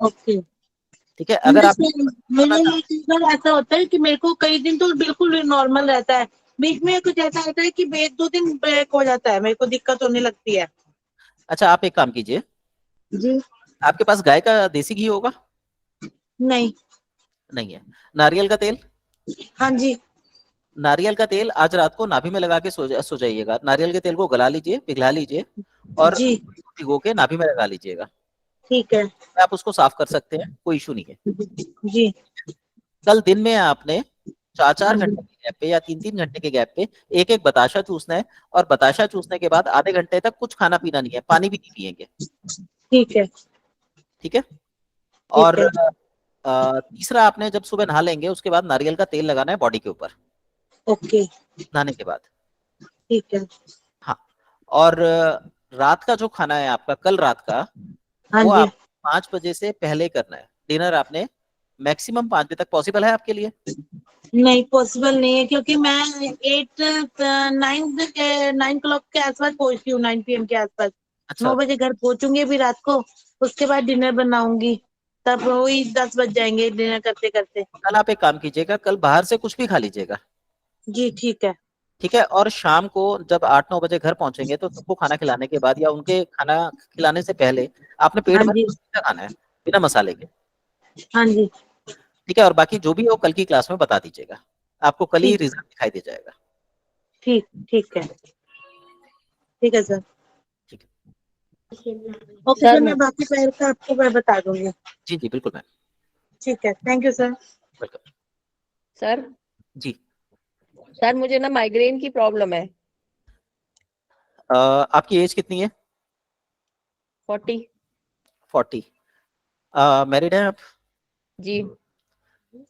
ओके। ठीक है। अगर आप मेरे लिए कई बार ऐसा होता है कि मेरे को कई दिन तो बिल्कुल नॉर्मल रहता है, बीच में कुछ ऐसा होता है कि 1-2 दिन ब्रेक हो जाता है, मेरे को दिक्कत होने लगती है। अच्छा आप एक काम कीजिए, जी। आपके पास गाय का देसी घी होगा? नहीं। नहीं है। नारियल का तेल? हाँ जी। नारियल का तेल आज रात को नाभि में लगा के सो जाइएगा। नारियल के तेल को गला लीजिए, पिघला लीजिए, और जी। भिगो के नाभि में लगा लीजिएगा। ठीक है। आप उसको साफ कर सकते हैं, कोई इशू नहीं है। जी। कल दिन में आपने 4-4 हाँ जी। घंटे के गैप पे या 3-3 घंटे के गैप पे एक एक बताशा चूसना है, और बताशा चूसने के बाद आधे घंटे तक कुछ खाना पीना नहीं है, पानी भी नहीं पिएंगे। ठीक है। ठीक है। ठीक और है। तीसरा, आपने जब सुबह नहा लेंगे उसके बाद नारियल का तेल लगाना है बॉडी के ऊपर ओके। नहाने के बाद। ठीक है। हाँ। और रात का जो खाना है आपका, कल रात का, हाँ वो जी। आप 5 बजे से पहले करना है। डिनर आपने मैक्सिमम 5 बजे तक, पॉसिबल है आपके लिए? नहीं पॉसिबल नहीं है, क्योंकि मैं 9 क्लॉक के आसपास पहुंचती हूँ, 9 PM के आसपास। अच्छा, 9 बजे घर पहुंचूंगी अभी रात को, उसके बाद डिनर बनाऊंगी, तब वही 10 बज जाएंगे डिनर करते करते। कल आप एक काम कीजिएगा, कल बाहर से कुछ भी खा लीजिएगा। जी ठीक है। ठीक है। और शाम को जब 8-9 बजे घर पहुंचेंगे तो सबको खाना खिलाने के बाद या उनके खाना खिलाने से पहले आपने पेट हाँ भर जी। के सीधा खाना है, बिना मसाले के। हाँ जी। ठीक है। और बाकी जो भी हो कल की क्लास में बता दीजिएगा, आपको कल ही ठीक। रिजल्ट दिखाई दे जाएगा। ठीक। ठीक है। ठीक है सर। ठीक है। ओके सर सर, मैं मैं बाकी पैर का आपको मैं बता दूंगी। जी जी बिल्कुल मैम। ठीक है, thank you sir. Welcome. Sir ji. Sir मुझे ना माइग्रेन की प्रॉब्लम है। आपकी एज कितनी है? 40। 40। मैरिड है आप? जी।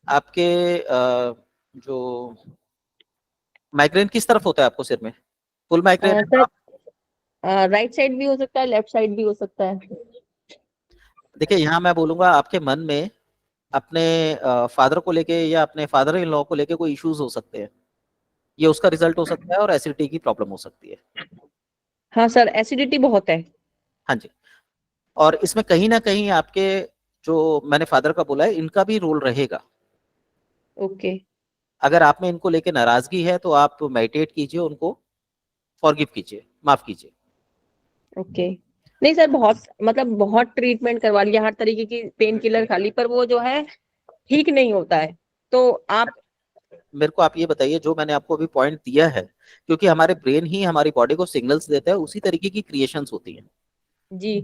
आपके जो माइग्रेन किस तरफ होता है आपको, सिर में? फुल माइग्रेन है? सर राइट साइड भी हो सकता है, लेफ्ट साइड भी हो सकता है। देखिए, यहाँ मैं बोलूंगा आपके मन में अपने फादर को लेके या अपने फादर इन लॉ को लेके कोई इश्यूज हो सकते हैं, ये उसका रिजल्ट हो सकता है, और एसिडिटी की प्रॉब्लम हो सकती है। हाँ सर, एसिडिटी बहुत है। हाँ जी। और इसमें कहीं ना कहीं आपके, जो मैंने फादर का बोला है, इनका भी रोल रहेगा। ओके। अगर आप में इनको लेके नाराजगी है तो आप मेडिटेट कीजिए, उनको फॉरगिव कीजिए, माफ कीजिए। ओके। नहीं सर, बहुत मतलब बहुत ट्रीटमेंट करवा लिया, हर तरीके की पेन किलर खा ली, पर वो जो है ठीक नहीं होता है। तो आप मेरे को आप ये बताइए, जो मैंने आपको अभी पॉइंट दिया है, क्योंकि हमारे ब्रेन ही हमारी बॉडी को सिग्नल्स देता है, उसी तरीके की क्रिएशंस होती हैं। जी।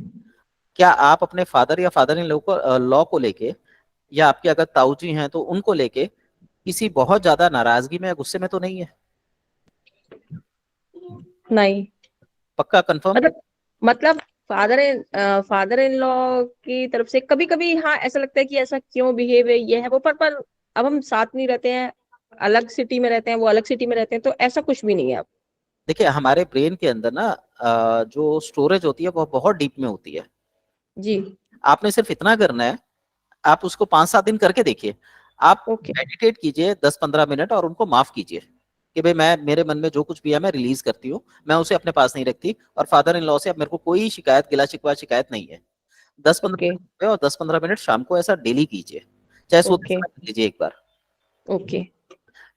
क्या आप अपने फादर या फादर इन लॉ को लेके, या आपके अगर ताऊ जी हैं तो उनको लेके किसी बहुत ज्यादा नाराजगी में या गुस्से में तो नहीं है? नहीं, पक्का कंफर्म? मतलब फादर इन लॉ की तरफ से कभी कभी हाँ ऐसा लगता है कि ऐसा क्यों बिहेव है, ये है वो, पर अब हम साथ नहीं रहते हैं, अलग सिटी में रहते हैं, वो अलग सिटी में रहते हैं, तो ऐसा कुछ भी नहीं है अब। देखिए, हमारे ब्रेन के अंदर ना जो स्टोरेज होती है वो बहुत डीप में होती है। जी। आपने सिर्फ इतना करना है, आप उसको 5-7 दिन करके देखिए। आप ओके। मेडिटेट कीजिए 10-15 मिनट, और उनको माफ कीजिए कि भाई मैं, मेरे मन में जो कुछ भी है मैं रिलीज करती हूँ, मैं उसे अपने पास नहीं रखती, और फादर इन लॉ से अब मेरे को कोई शिकायत, गिला शिकवा शिकायत नहीं है। 10-15 ओके। मिनट और 10-15 मिनट शाम को ऐसा डेली कीजिए, चाहे सोते ओके। समय कर लीजिए एक बार। ओके।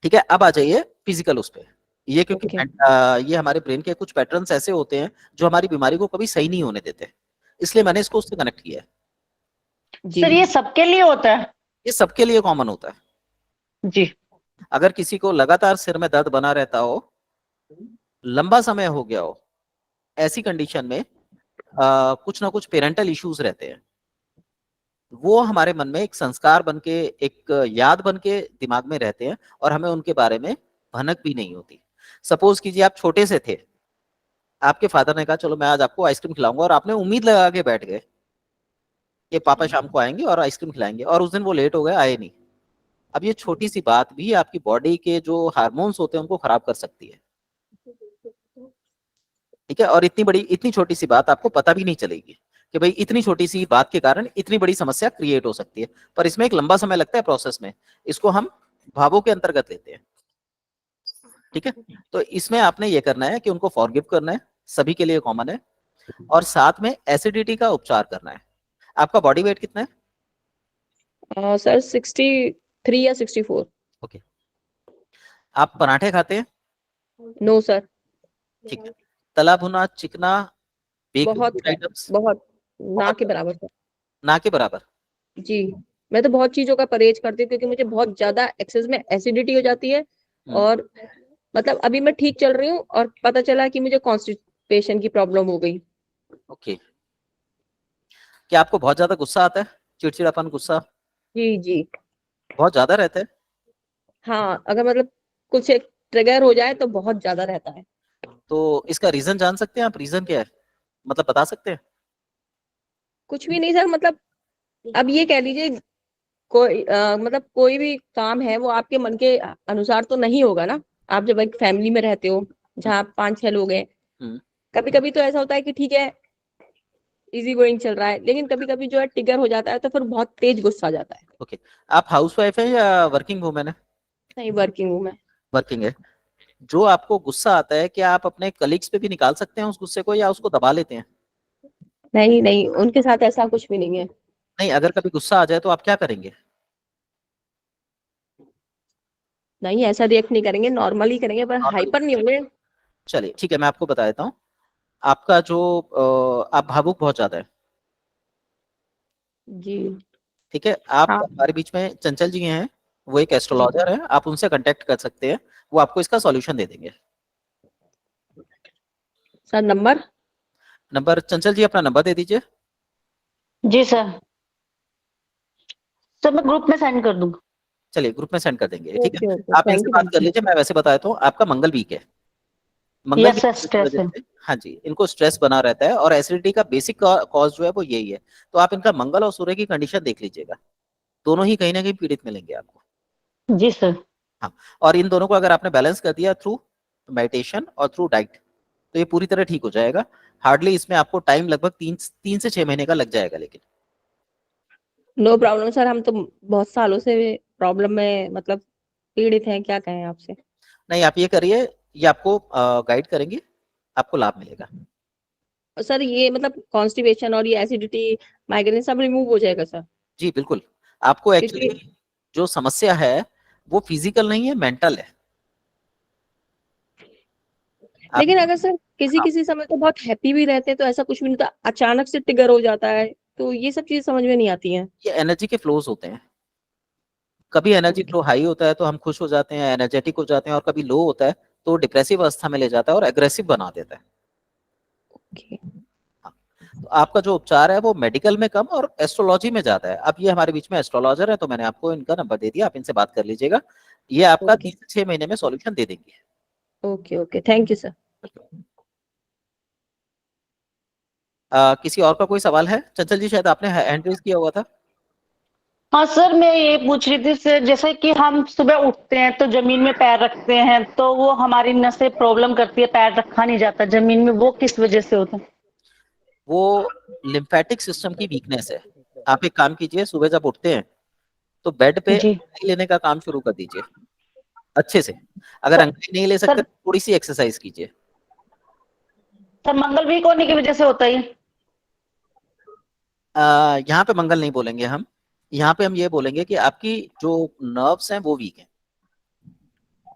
ठीक है। अब आ जाइए फिजिकल उस पे। ये क्योंकि ओके। ये हमारे ब्रेन के कुछ पैटर्न्स ऐसे होते हैं जो हमारी बीमारी को कभी सही नहीं होने देते, इसलिए मैंने इसको उससे कनेक्ट किया है। जी। सर ये सबके लिए होता है? ये सबके लिए कॉमन होता है। जी। अगर किसी को लगातार सिर में दर्द बना रहता हो, लंबा समय हो गया हो, ऐसी कंडीशन में कुछ ना कुछ पेरेंटल इश्यूज रहते हैं। वो हमारे मन में एक संस्कार बन के, एक याद बन के दिमाग में रहते हैं, और हमें उनके बारे में भनक भी नहीं होती। सपोज कीजिए आप छोटे से थे, आपके फादर ने कहा चलो मैं आज आपको आइसक्रीम खिलाऊंगा, और आपने उम्मीद लगा के बैठ गए कि पापा शाम को आएंगे और आइसक्रीम खिलाएंगे, और उस दिन वो लेट हो गए, आए नहीं। अब ये छोटी सी बात भी आपकी बॉडी के जो हार्मोन्स होते हैं उनको खराब कर सकती है। ठीक है। और इतनी छोटी सी बात आपको पता भी नहीं चलेगी कि भाई इतनी छोटी सी बात के कारण इतनी बड़ी समस्या क्रिएट हो सकती है, पर इसमें एक लंबा समय लगता है प्रोसेस में। इसको हम भावों के अंतर्गत लेते हैं। ठीक है। तो इसमें आपने ये करना है कि उनको फॉरगिव करना है, सभी के लिए कॉमन है, और साथ में एसिडिटी का उपचार करना है। आपका बॉडी वेट कितना है? सर 63 या 64। ओके। आप पराठे खाते हैं? No sir. ठीक है। तला भुना, चिकना, बेक्ड बहुत फूड है, आइटम्स? बहुत, ना बहुत के बराबर सर। ना के बराबर? जी। मैं तो बहुत चीजों का परहेज करती हूँ, क्योंकि मुझे बहुत ज्यादा एक्सेस में एसिडिटी हो जाती है। हम्म। और मतलब अभी मैं ठीक चल रही हूँ, और पता चला कि मुझे कॉन्स्टिपेशन की प्रॉब्लम हो गई। ओके। क्या आपको बहुत ज्यादा गुस्सा आता है? चिड़चिड़ापन, गुस्सा जी। जी। बहुत ज्यादा रहता है? हाँ, अगर मतलब कुछ एक ट्रिगर हो जाए तो बहुत ज्यादा रहता है। तो इसका रीजन जान सकते हैं आप? रीजन क्या है, मतलब बता सकते हैं? कुछ भी नहीं सर, मतलब अब ये कह लीजिए कोई मतलब कोई भी काम है वो आपके मन के अनुसार तो नहीं होगा ना। आप जब एक फैमिली में रहते हो जहाँ 5-6 लोग हैं, हम्म, कभी कभी तो ऐसा होता है कि ठीक है इजी गोइंग चल रहा है, लेकिन कभी कभी जो है ट्रिगर हो जाता है तो फिर बहुत तेज गुस्सा आ जाता है। ओके। आप हाउसवाइफ है या वर्किंग वूमेन है? नहीं, वर्किंग हूँ मैं। वर्किंग है। जो आपको गुस्सा आता है, क्या आप अपने कलीग्स पे भी निकाल सकते हैं उस गुस्से को, या उसको दबा लेते हैं? नहीं नहीं, उनके साथ ऐसा कुछ भी नहीं है। नहीं, अगर कभी गुस्सा आ जाए तो आप क्या करेंगे? नहीं, ऐसा रिएक्ट नहीं करेंगे, नॉर्मल ही करेंगे, पर नॉर्मली। हाइपर नहीं होंगे। चलिए ठीक है, मैं आपको बता देता हूँ। आपका जो आप भावुक बहुत ज्यादा है। जी। ठीक है, आप हाँ हमारे बीच में चंचल जी हैं, वो एक जी। एस्ट्रोलॉजर है, आप उनसे कांटेक्ट कर सकते हैं, वो आपको इसका सॉल्यूशन दे देंगे। Sir number. नंबर, चंचल जी अपना नंबर दे दीजिए। जी सर। सर मैं ग्रुप में सेंड कर दूंगा। चलिए ग्रुप में सेंड कर देंगे, ठीक है। ओके ओके, आप थैंक इनसे यू बात थैंक कर यू। लीजिए। मैं वैसे बता देता हूँ, आपका मंगल वीक है। मंगल यस वीक सर, की स्ट्रेस वजह है। से, हाँ जी, इनको स्ट्रेस बना रहता है, और एसिडिटी का बेसिक कॉज जो है वो यही है। तो आप इनका मंगल और सूर्य की कंडीशन देख लीजिएगा, दोनों ही कहीं ना कहीं पीड़ित मिलेंगे आपको। जी सर। हाँ, और इन दोनों को अगर आपने बैलेंस कर दिया थ्रू मेडिटेशन और थ्रू डाइट, तो ये पूरी तरह ठीक हो जाएगा। हार्डली इसमें आपको टाइम लगभग 3 से 6 महीने का लग जाएगा, लेकिन नो प्रॉब्लम सर, हम तो बहुत सालों से प्रॉब्लम में मतलब पीड़ित हैं, क्या कहें आपसे। नहीं, आप ये करिए, ये आपको गाइड करेंगे, आपको लाभ मिलेगा। सर ये मतलब कॉन्स्टिपेशन और ये एसिडिटी, माइग्रेन सब रिमूव हो जाएगा सर? जी बिल्कुल। आपको क्योंकि एक्चुअली जो समस्या है वो फिजिकल नहीं है, मेंटल है। आप, लेकिन अगर सर किसी हाँ, किसी समय तो बहुत हैप्पी भी रहते हैं तो ऐसा कुछ भी नहीं होता, अचानक से ट्रिगर हो जाता है, तो ये सब चीजें समझ में नहीं आती हैं। ये एनर्जी के फ्लोज होते हैं। कभी एनर्जी ओके फ्लो हाई होता है तो हम खुश हो जाते हैं, एनर्जेटिक हो जाते हैं, और कभी लो होता है तो डिप्रेसिव अवस्था में ले जाता है और एग्रेसिव बना देता है। ओके। हाँ, तो आपका जो उपचार है वो मेडिकल में कम और एस्ट्रोलॉजी में ज्यादा है। अब ये हमारे बीच में एस्ट्रोलॉजर है, तो मैंने आपको इनका नंबर दे दिया, आप इनसे बात कर लीजिएगा। ये आपका ओके 3 से 6 महीने में सॉल्यूशन दे देंगे। Okay okay, thank you sir. किसी और का कोई सवाल है? चंचल जी, शायद आपने हैंड रेज किया हुआ था। हाँ सर, मैं ये पूछ रही थी सर, जैसे कि हम सुबह उठते हैं तो जमीन में पैर रखते हैं तो वो हमारी नसें प्रॉब्लम करती है, पैर रखा नहीं जाता जमीन में, वो किस वजह से होता है? वो लिम्फेटिक सिस्टम की वीकनेस है। आप एक काम कीजिए, सुबह जब उठते हैं तो बेड पे जी अंगड़ाई लेने का काम शुरू कर दीजिए अच्छे से। अगर सर। अंगड़ाई नहीं ले सकते सर, तो थोड़ी सी एक्सरसाइज कीजिए। सर मंगल वीक होने की वजह से होता है ये? यहाँ पे मंगल नहीं बोलेंगे हम, यहाँ पे हम ये बोलेंगे कि आपकी जो नर्व्स हैं वो वीक हैं,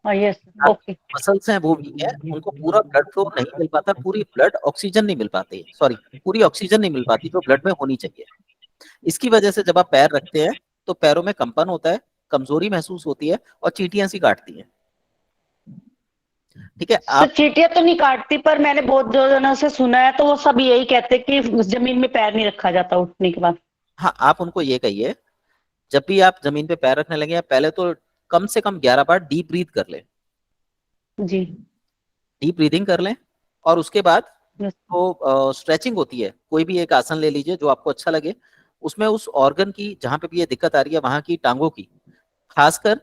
हाँ यस। आपकी ओके। मसल्स हैं वो वीक है, उनको पूरा ब्लड फ्लो नहीं मिल पाता, पूरी ब्लड ऑक्सीजन नहीं मिल पाती, सॉरी, पूरी ऑक्सीजन नहीं मिल पाती जो ब्लड में होनी चाहिए। इसकी वजह से जब आप पैर रखते हैं तो पैरों में कंपन होता है, कमजोरी महसूस होती है, और चींटियां सी काटती हैं। ठीक है सर आप, चींटियां तो नहीं काटती, पर मैंने बहुत जनों से सुना है तो वो सब यही कहते हैं कि जमीन में पैर नहीं रखा जाता उठने के बाद। हाँ, आप उनको ये कहिए, जब भी आप जमीन पे पैर रखने लगे, पहले तो कम से कम 11 बार डीप ब्रीथ कर लें। जी। डीप ब्रीदिंग कर लें, और उसके बाद यस। तो स्ट्रेचिंग होती है, कोई भी एक आसन ले लीजिए जो आपको अच्छा लगे। उसमें उस ऑर्गन की जहां पे भी ये दिक्कत आ रही है वहां की टांगों की, खासकर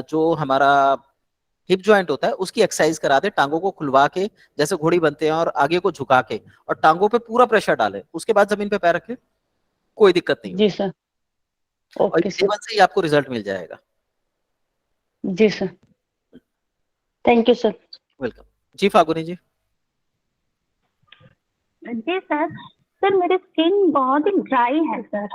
जो हमारा हिप जॉइंट होता है उसकी एक्सरसाइज करा दे, टांगों को खुलवा के, जैसे घोड़ी बनते हैं, और आगे को झुका के, और टांगों पे पूरा प्रेशर डालें, उसके बाद जमीन पे पैर रखें, कोई दिक्कत नहीं जी होगी। सर। और ओके ये सर। जीवन से ही आपको रिजल्ट मिल जाएगा। जी sir. Thank you sir. Welcome. जी फागुनी जी। जी सर। सर मेरी स्किन बहुत ही ड्राई है सर।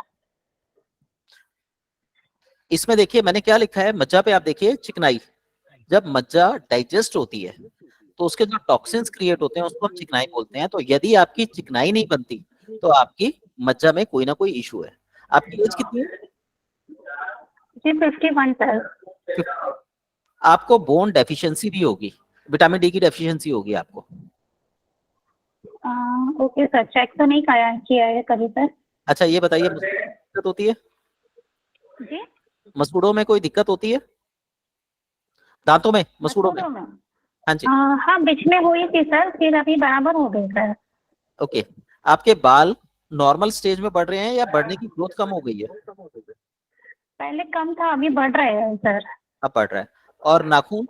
इसमें देखिए मैंने क्या लिखा है, मज्जा पे आप देखिए, चिकनाई। जब मज्जा डाइजेस्ट होती है तो उसके जो टॉक्सिन्स क्रिएट होते हैं उसको हम चिकनाई बोलते हैं। तो यदि आपकी चिकनाई नहीं बनती तो आपकी मज्जा में कोई ना कोई इशू है। आपकी एज कितनी है? जी 51 सर। 50। आपको बोन डेफिशिएंसी भी होगी, विटामिन डी की डेफिशिएंसी होगी आपको। ओके सर, चेक तो नहीं किया है कभी सर। अच्छा ये बताइए, मसूड़ों में दिक्कत होती है? जी। मसूड़ों में कोई दिक्कत होती है? दांतों में, मसूड़ों में? मसूड़ों में? हाँ जी। हाँ, बीच में हुई थी सर, फिर अभी बराबर हो गई सर। ओके, आपके बाल नॉर्मल स्टेज में बढ़ रहे हैं या बढ़ने की ग्रोथ कम हो गई है? पहले कम था, अभी बढ़ रहे हैं सर। अब बढ़ रहा है। और नाखून?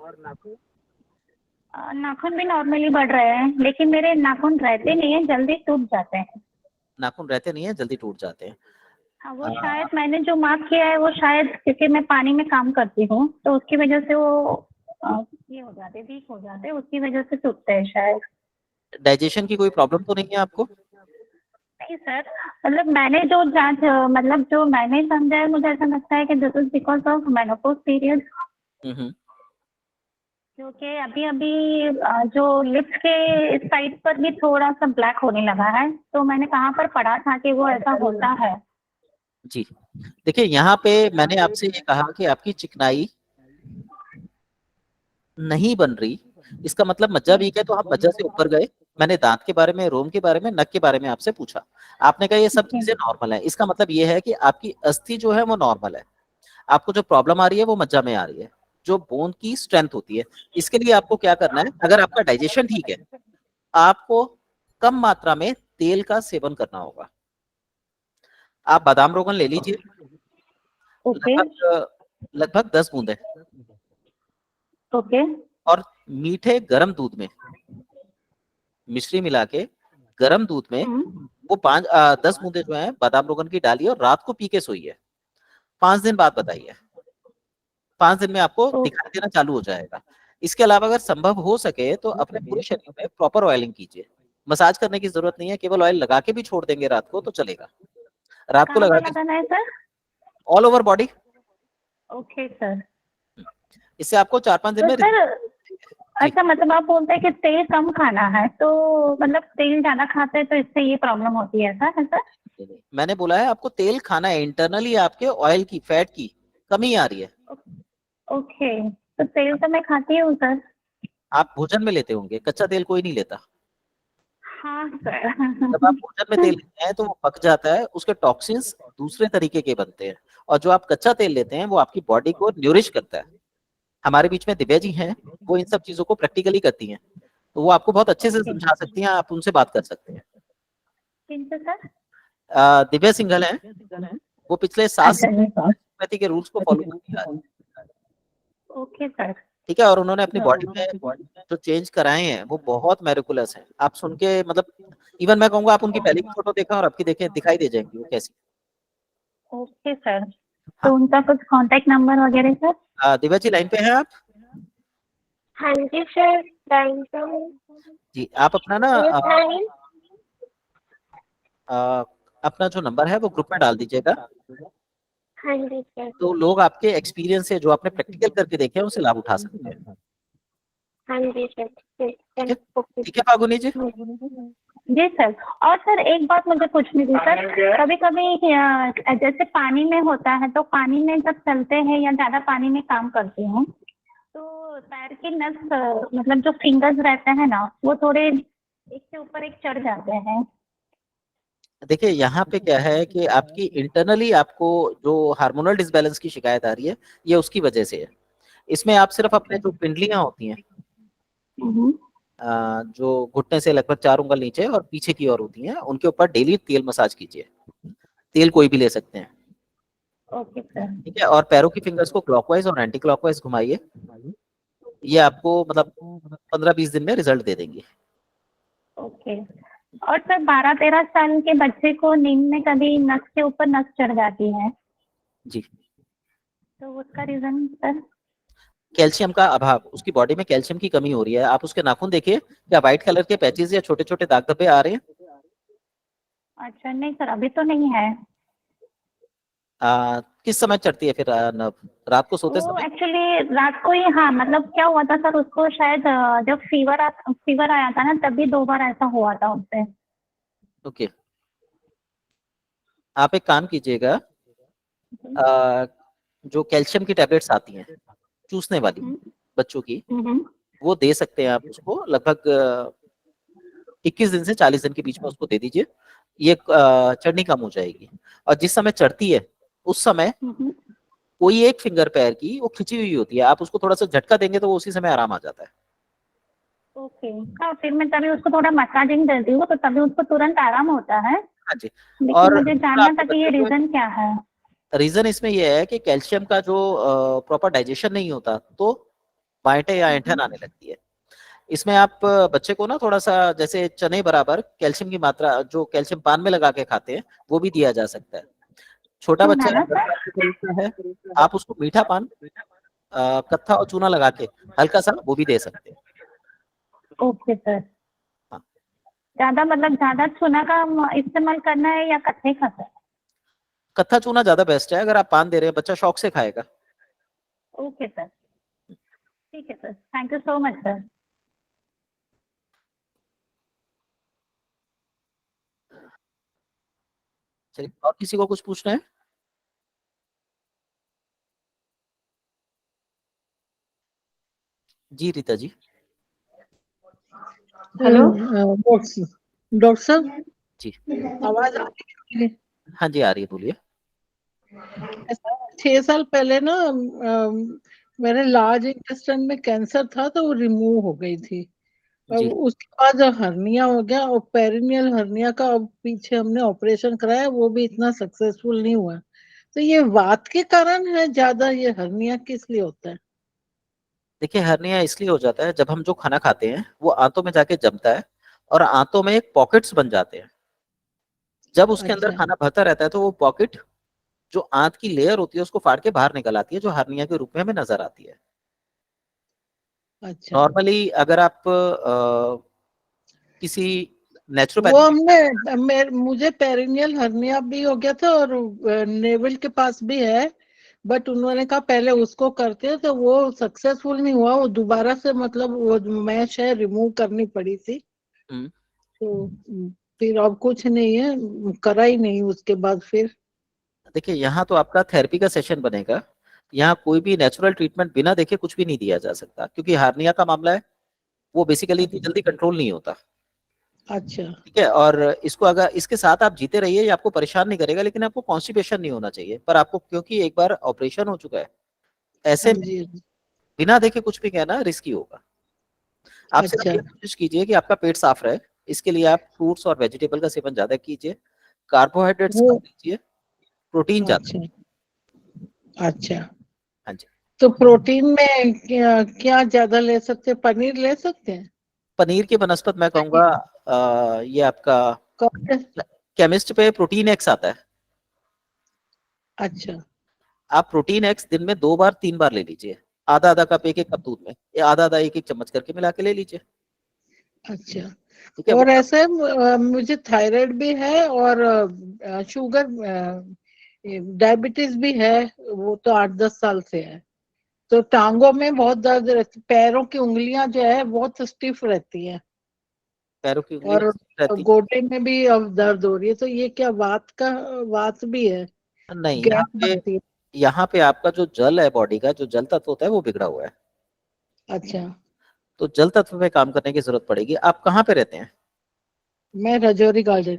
नाखून भी नॉर्मली बढ़ रहे हैं, लेकिन मेरे नाखून रहते नहीं है, जल्दी टूट जाते हैं। नाखून रहते नहीं है, जल्दी टूट जाते हैं। हाँ, वो शायद मैंने जो मार्क किया है वो शायद क्योंकि मैं पानी में काम करती हूँ तो उसकी वजह से वो ये हो जाते, वीक हो जाते, उसकी वजह से टूटते हैं शायद। डाइजेशन की कोई प्रॉब्लम तो नहीं है आपको? नहीं सर, मतलब मैंने जो जांच मतलब जो मैंने समझा है, मुझे ऐसा लगता है कि this is because of menopause period. Hmm. क्योंकि अभी अभी जो लिप्स के साइड पर भी थोड़ा सा ब्लैक होने लगा है, तो मैंने कहाँ पर पढ़ा था कि वो ऐसा होता है। जी, देखिए यहाँ पे मैंने आपसे ये कहा कि आपकी चिकनाई नहीं बन रही, इसका मतलब मज्जा वीक है, तो हम मज्जा से ऊपर गए। मैंने दांत के बारे में, रोम के बारे में, नक के बारे में आपसे पूछा, आपने कहा ये सब चीजें नॉर्मल है। इसका मतलब ये है कि आपकी अस्थि जो है वो नॉर्मल है। आपको जो प्रॉब्लम आ रही है वो मज्जा में आ रही है, जो बोन की स्ट्रेंथ होती है। इसके लिए आपको क्या करना है, अगर आपका डाइजेशन ठीक है, आपको कम मात्रा में तेल का सेवन करना होगा। आप बादाम रोगन ले लीजिए, ओके लगभग 10 बूंदे, ओके और मीठे गर्म दूध में मिश्री मिला के गर्म दूध में वो 10 बूंदे जो है बादाम रोगन की डालिए और रात को पी के सोइए। 5 दिन बाद बताइए, 5 दिन में आपको दिखाई देना चालू हो जाएगा। इसके अलावा अगर संभव हो सके तो अपने पूरे शरीर में प्रॉपर ऑयलिंग कीजिए। मसाज करने की जरूरत नहीं है, केवल ऑयल लगा के भी छोड़ देंगे रात को तो चलेगा। रात को कहाँ लगा पर के लगाना है sir? All over body. Okay sir. इससे आपको 4-5 दिन तो में सर जी। अच्छा, मतलब आप बोलते हैं कि तेल कम खाना है, तो मतलब तेल ज्यादा खाते हैं तो इससे ये प्रॉब्लम होती है सर, ऐसा? मैंने बोला है आपको तेल खाना है, इंटरनली आपके ऑयल की, फैट की कमी आ रही है। ओके, तो तेल तो मैं खाती हूँ सर। आप भोजन में लेते होंगे, कच्चा तेल कोई नहीं लेता। हाँ सर। जब आप भोजन में तेल लेते हैं तो वो पक जाता है, उसके टॉक्सिन्स दूसरे तरीके के बनते हैं, और जो आप कच्चा तेल लेते हैं वो आपकी बॉडी को न्यूरिश करता है। हमारे बीच में दिव्या जी हैं, वो इन सब चीजों को प्रैक्टिकली करती हैं, तो वो आपको बहुत अच्छे से समझा सकती हैं, आप उनसे बात कर सकते हैं। किनसे सर? दिव्या सिंघल हैं, वो पिछले 7 अच्छा जी। साल के रूल्स को फॉलो करती आ रही हैं। Okay sir. ठीक है, और उन्होंने अपनी बॉडी में जो चेंज कराए हैं वो बहुत मेरिकुलस हैं। आप सुन के मतलब इवन मैं कहूंगा आप उनकी पहले की फोटो देखें और आपकी देखें, दिखाई दे जाएंगी वो कैसी। ओके सर, हाँ। तो उनका कुछ कांटेक्ट नंबर वगैरह सर? दिव्या जी लाइन पे हैं आप? हाँ जी सर, लाइन पे हूँ। जी, आप अपना ना अपना जो नंबर है वो ग्रुप में डाल दीजिएगा, हाँ जी सर। तो लोग आपके एक्सपीरियंस से जो आपने प्रैक्टिकल करके देखे हैं उससे लाभ उठा सकते हैं। हाँ जी सर, ठीक है, ठीक है फागुनी जी। जी सर। और सर एक बात मुझे पूछनी थी सर, कभी कभी जैसे पानी में होता है, तो पानी में जब चलते हैं या ज्यादा पानी में काम करते हैं तो पैर की नस मतलब जो फिंगर्स रहते हैं ना, वो थोड़े एक से ऊपर एक चढ़ जाते हैं। देखिए यहाँ पे क्या है कि आपकी इंटरनली आपको जो हार्मोनल डिसबैलेंस की शिकायत आ रही है, ये उसकी वजह से है। इसमें आप सिर्फ अपने जो पिंडलियां होती हैं, जो घुटने से लगभग 4 उंगल नीचे और पीछे की ओर होती हैं, उनके ऊपर डेली तेल मसाज कीजिए। तेल कोई भी ले सकते हैं, ओके सर। ठीक है। और पैरों की फिंगर्स को क्लॉकवाइज और एंटी क्लॉकवाइज घुमाइए, ये आपको मतलब 15-20 दिन में रिजल्ट दे देंगे। ओके। और सर 12-13 साल के बच्चे को नींद में कभी नस के ऊपर नस चढ़ जाती है, जी, तो उसका रीजन सर? कैल्शियम का अभाव, उसकी बॉडी में कैल्शियम की कमी हो रही है। आप उसके नाखून देखिए, क्या व्हाइट कलर के पैचेस या छोटे छोटे दाग धब्बे आ रहे हैं? अच्छा नहीं सर, अभी तो नहीं है। किस समय चढ़ती है फिर नर्व? रात को सोते वो समय? एक्चुअली रात को ही, हाँ मतलब क्या हुआ था सर, उसको शायद जब फीवर आया था ना, तभी 2 बार ऐसा हुआ था उससे। ओके, आप एक काम कीजिएगा, आ, जो कैल्शियम की टैबलेट्स आती हैं चूसने वाली बच्चों की, वो दे सकते हैं आप उसको। लगभग 21 दिन से 40 दिन के बीच में उसको दे दीजिए, ये चढ़नी कम हो जाएगी। और जिस समय चढ़ती है उस समय कोई एक फिंगर पैर की वो खिंची हुई होती है, आप उसको थोड़ा सा झटका देंगे तो वो उसी समय आराम आ जाता है। ओके। हाँ, फिर मैं तभी उसको थोड़ा मसाजिंग देती हूँ तो तभी उसको तुरंत आराम होता है। हाँ जी। लेकिन और मुझे जानना था कि ये रीजन क्या है। रीजन इसमें ये है कि कैल्शियम का जो प्रॉपर डाइजेशन नहीं होता तो बांयटें या ऐंठन आने लगती है। इसमें आप बच्चे को ना थोड़ा सा जैसे चने बराबर कैल्शियम की मात्रा जो कैल्शियम पान में लगा के खाते हैं वो भी दिया जा सकता है। छोटा हाँ बच्चा ना 10 सर। साल के करीब का है, आप उसको मीठा पान कत्था और चूना लगा के हल्का सा वो भी दे सकते हैं। Okay sir. हाँ। ज्यादा मतलब ज्यादा चूना का इस्तेमाल करना है या कत्थे का सर? कत्था चूना ज्यादा बेस्ट है, अगर आप पान दे रहे हैं बच्चा शौक से खाएगा। ओके सर, ठीक है sir, thank you so much sir. चलिए, और किसी को कुछ पूछना है? जी रीता जी। हेलो डॉक्टर साहब, जी आवाज आ रही है? हाँ जी, आ रही है, बोलिए। 6 साल पहले ना मेरे लार्ज इंटेस्टाइन में कैंसर था तो वो रिमूव हो गई थी। अब जी उसके बाद हर्निया हो गया और पेरिनियल हर्निया का अब पीछे हमने ऑपरेशन कराया, वो भी इतना सक्सेसफुल नहीं हुआ। तो ये वात के कारण है ज्यादा, ये हर्निया किस लिए होता है? देखिए, हर्निया इसलिए हो जाता है जब हम जो खाना खाते हैं वो आंतों में जाके जमता है और आंतों में एक पॉकेट्स बन जाते हैं। जब उसके अंदर अच्छा खाना भरता रहता है तो वो पॉकेट जो आंत की लेयर होती है उसको फाड़ के बाहर निकल आती है, जो हर्निया के रूप में हमें नजर आती है। अच्छा। नॉर्मली अगर आप किसी वो नेचुरोपैथी, मुझे पेरिनियल हर्निया भी हो गया था और नेवल के पास भी है, बट उन्होंने कहा पहले उसको करते हैं, तो वो सक्सेसफुल नहीं हुआ। वो दोबारा से मतलब वो मैश है रिमूव करनी पड़ी थी। तो फिर अब कुछ नहीं है, करा ही नहीं उसके बाद फिर। देखिए यहाँ तो आपका थेरेपी का सेशन बनेगा। यहाँ कोई भी नेचुरल ट्रीटमेंट बिना देखे कुछ भी नहीं दिया जा सकता, क्योंकि हार्निया का मामला है वो बेसिकली इतनी जल्दी कंट्रोल नहीं होता। अच्छा ठीक है, और इसको अगर इसके साथ आप जीते रहिए, ये आपको परेशान नहीं करेगा, लेकिन आपको कॉन्स्टिपेशन नहीं होना चाहिए। पर आपको क्योंकि एक बार ऑपरेशन हो चुका है, हाँ ऐसे में जी। बिना देखे कुछ भी कहना रिस्की होगा। आप सिर्फ अच्छा ये कोशिश कीजिए कि आपका पेट साफ रहे। इसके लिए आप फ्रूट्स और वेजिटेबल का सेवन ज्यादा कीजिए, कार्बोहाइड्रेट्स वो कम लीजिए, प्रोटीन ज्यादा। अच्छा अच्छा। हाँ जी। तो प्रोटीन में क्या क्या ज्यादा ले सकते हैं? पनीर ले सकते हैं? पनीर की बनस्पत मैं कहूँगा ये आपका कौन? केमिस्ट पे प्रोटीन एक्स आता है। अच्छा आप प्रोटीन एक्स दिन में 2 बार 3 बार ले लीजिए, आधा आधा कप एक एक कप दूध में, या आधा आधा एक एक चम्मच करके मिला के ले लीजिए। अच्छा। ठीक है, वो और ऐसे मुझे थायराइड भी है और शुगर डायबिटीज भी है। वो तो 8-10 साल से है। तो टांगों में बहुत दर्द रहती, पैरों की उंगलियां जो है बहुत स्टिफ रहती है, पैरों की उंगलियां और रहती गोडे में भी अब दर्द हो रही है। तो ये क्या वात भी है? नहीं, गैस बनती है? यहाँ पे आपका जो जल है, बॉडी का जो जल तत्व होता है वो बिगड़ा हुआ है। अच्छा। तो जल तत्व पे काम करने की जरूरत पड़ेगी। आप कहाँ पे रहते हैं? मैं रजौरी गार्डन।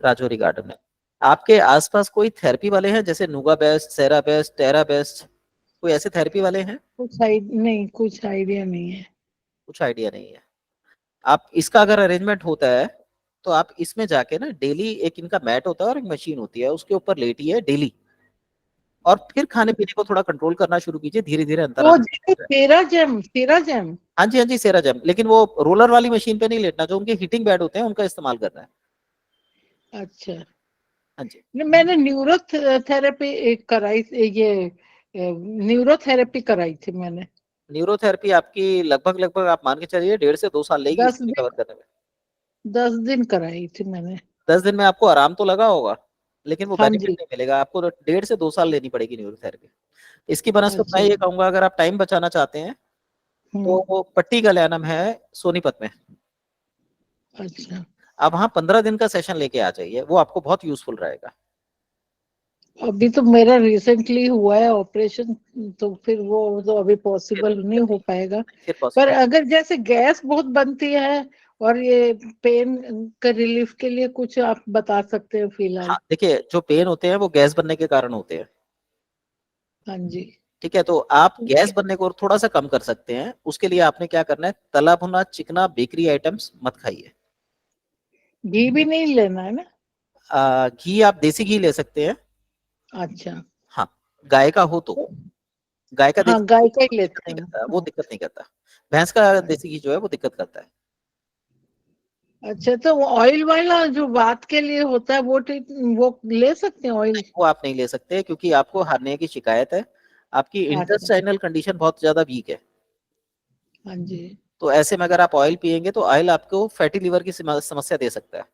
राजौरी गार्डन में। आपके आसपास कोई थेरेपी वाले हैं, जैसे नुगा बेस्ट, सेरा बेस्ट, टेरा बेस्ट, कोई ऐसे थेरेपी वाले हैं? कुछ आइडिया नहीं है। कुछ आइडिया नहीं है। आप इसका अगर अरेंजमेंट होता है तो आप इसमें जाके ना डेली, एक इनका मैट होता है और एक मशीन होती है, उसके ऊपर लेटिए डेली, और फिर खाने पीने को थोड़ा कंट्रोल करना शुरू कीजिए, धीरे धीरे अंतर वो आना शुरू हो जाएगा। तेरा जेम। हाँ जी, हाँ जी, सेरा जैम, लेकिन वो रोलर वाली मशीन पे नहीं लेटना, जो उनके हीटिंग बेड होते हैं उनका इस्तेमाल करना है। अच्छा। हाँ जी। मैंने न्यूरोथेरेपी कराई थी, ये न्यूरोथेरेपी कराई थी मैंने। न्यूरोथेरेपी आपकी लगभग लगभग आप मान के चलिए 1.5 से 2 साल लेगी दस इसको दिन रिकवर करने में। 10 दिन कराई थी मैंने। 10 दिन में आपको आराम तो लगा होगा, लेकिन वो हाँ बेनिफिट जी। नहीं मिलेगा आपको। तो 1.5 से 2 साल लेनी पड़ेगी न्यूरोथेरेपी। इसकी बनस्पत मैं अच्छा। ये कहूंगा, अगर आप टाइम बचाना चाहते हैं हम्म। तो वो पट्टी कल्याणम है सोनीपत में। अच्छा। आप वहाँ 15 दिन का सेशन लेके आ जाइए, वो आपको बहुत यूजफुल रहेगा। अभी तो मेरा रिसेंटली हुआ है ऑपरेशन, तो फिर वो तो अभी फिर पॉसिबल नहीं हो पाएगा। फिर पर पॉसिबल। अगर जैसे गैस बहुत बनती है और ये पेन का रिलीफ के लिए कुछ आप बता सकते हैं फिलहाल? हाँ देखिए, जो पेन होते हैं वो गैस बनने के कारण होते हैं। हाँ जी। ठीक है, तो आप गैस बनने को थोड़ा सा कम कर सकते हैं। उसके लिए आपने क्या करना है, तला भुना चिकना बेकरी आइटम्स मत खाइए। घी भी नहीं लेना है ना? घी आप देसी घी ले सकते हैं। अच्छा। हाँ, गाय का हो तो। गाय का हाँ, देसी गाय घी का ही दिक्कत लेते नहीं हैं। करता, वो दिक्कत नहीं करता। भैंस का देसी घी जो है वो दिक्कत करता है। अच्छा, तो ऑयल वाला जो बात के लिए होता है वो वो ले सकते हैं ऑयल? वो आप नहीं ले सकते क्योंकि आपको हार्निया की शिकायत है, आपकी अच्छा। इंटेस्टाइनल कंडीशन बहुत ज्यादा वीक है। हाँ जी। तो ऐसे में अगर आप ऑयल पिएंगे तो ऑयल आपको फैटी लिवर की समस्या दे सकता है।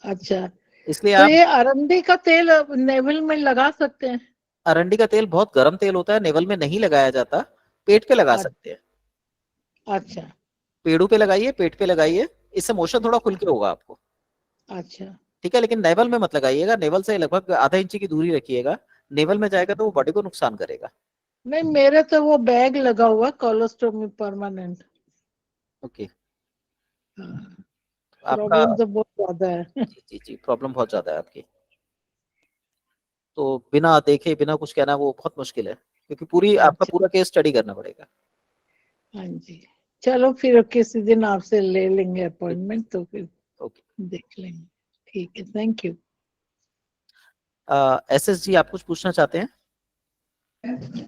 अच्छा, इसलिए तो आप, ये अरंडी का तेल नेवल में लगा सकते हैं? अरंडी का तेल बहुत गर्म तेल होता है, नेवल में नहीं लगाया जाता, पेट पे लगा सकते हैं। अच्छा। पेड़ों पे लगाइए, पेट पे लगाइए, इससे मोशन थोड़ा खुल के होगा आपको। अच्छा। ठीक है, लेकिन नेवल में मत लगाइएगा, नेवल से लगभग आधा इंची की दूरी रखिएगा। नेवल में जाएगा तो वो बॉडी को नुकसान करेगा। नहीं, मेरे तो वो बैग लगा हुआ कोलोस्टोमी परमानेंट। ओके। हाँ, आपका, प्रॉब्लम तो बहुत ज्यादा है। जी जी जी, प्रॉब्लम बहुत ज्यादा है आपकी। तो बिना देखे बिना कुछ कहना वो बहुत मुश्किल है, क्योंकि पूरी आपका अच्छा। पूरा केस स्टडी करना पड़ेगा। हाँ जी। चलो फिर किसी दिन आपसे ले लेंगे अपॉइंटमेंट, तो फिर ओके। देख लेंगे। ठीक है, थैंक यू। एसएस जी, आप कुछ पूछना चाहते हैं?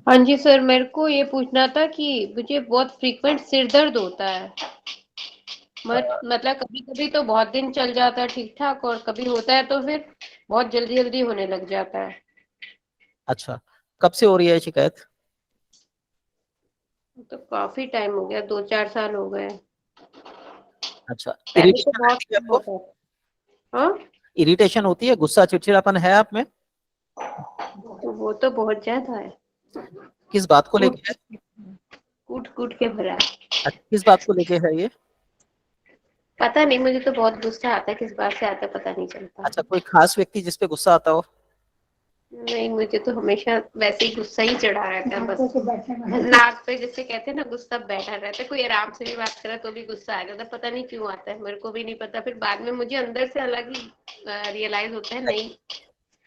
हाँ जी सर, मेरे को ये पूछना था कि मुझे बहुत फ्रीक्वेंट सिर दर्द होता है। मतलब कभी कभी तो बहुत दिन चल जाता है ठीक ठाक, और कभी होता है तो फिर बहुत जल्दी जल्दी होने लग जाता है। अच्छा, कब से हो रही है शिकायत? तो काफी टाइम हो गया, 2-4 साल हो गए। अच्छा, पहले तो इरिटेशन बहुत रहती है कम आपको? होता था। हाँ, इरिटेशन होती है, गुस्सा चिड़चिड़ापन है आप में? तो वो तो बहुत ज्यादा है। किस बात को कूट लेके है? कूट कूट के भरा है। अच्छा, किस बात को लेके है ये? पता नहीं, मुझे तो बहुत गुस्सा आता है, किस बात से आता है पता नहीं चलता। अच्छा, कोई खास व्यक्ति जिस पे गुस्सा आता हो? नहीं, मुझे तो हमेशा वैसे ही गुस्सा ही चढ़ा रहता है, बस नाक पे जैसे कहते हैं ना, गुस्सा बैठा रहता है। कोई आराम से भी बात करे तो भी गुस्सा आ जाता है, पता नहीं क्यों आता है, मेरे को भी नहीं पता। फिर बाद में मुझे अंदर से अलग ही रियलाइज होता है, नहीं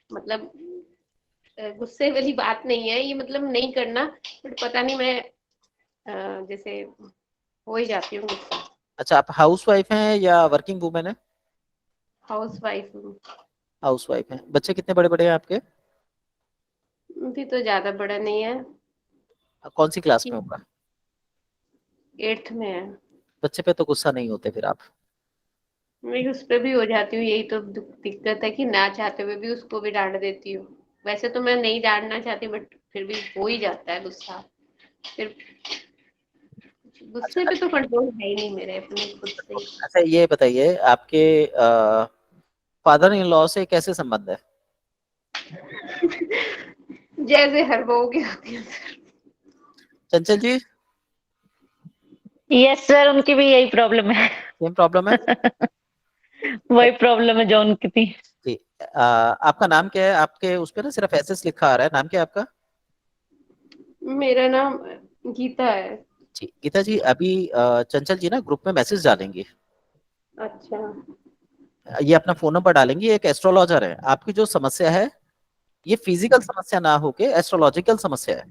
मतलब गुस्से वाली बात नहीं है ये, मतलब नहीं करना। बट पता नहीं, मैं जैसे हो ही जाती हूँ गुस्सा। अच्छा, आप हाउस वाइफ हैं या वर्किंग वुमेन है? हाउस वाइफ हूँ। हाउस वाइफ हैं। बच्चे कितने बड़े बड़े हैं आपके? अभी तो ज्यादा बड़ा नहीं है, कौन सी क्लास में होगा? 8th में है। बच्चे पे तो गुस्सा नहीं होते फिर आप? मैं उस पे भी हो जाती हूँ, यही तो दिक्कत है कि ना चाहते हुए भी उसको भी डांट देती हूँ। वैसे तो मैं नहीं डांटना चाहती, बट फिर भी हो ही जाता है गुस्सा। फिर गुस्से अच्छा पे तो कंट्रोल है ही नहीं मेरे अपने खुद से ही। अच्छा, ये बताइए, आपके फादर इन लॉ से कैसे संबंध है? जैसे हर बहू की होती है। चंचल जी, यस सर, उनकी भी यही प्रॉब्लम है। सेम प्रॉब्लम है? वही प्रॉब्लम है जो उनकी थी। जी। आपका नाम क्या है? आपके उस पे ना सिर्फ एसएस लिखा आ रहा है, नाम क्या है आपका? मेरा नाम गीता है। जी, गीता जी, अभी चंचल जी ना ग्रुप में मैसेज डालेंगे। अच्छा। ये अपना फोन नंबर डालेंगे, ये एक एस्ट्रोलॉजर है। आपकी जो समस्या है ये फिजिकल समस्या ना होके एस्ट्रोलॉजिकल समस्या है।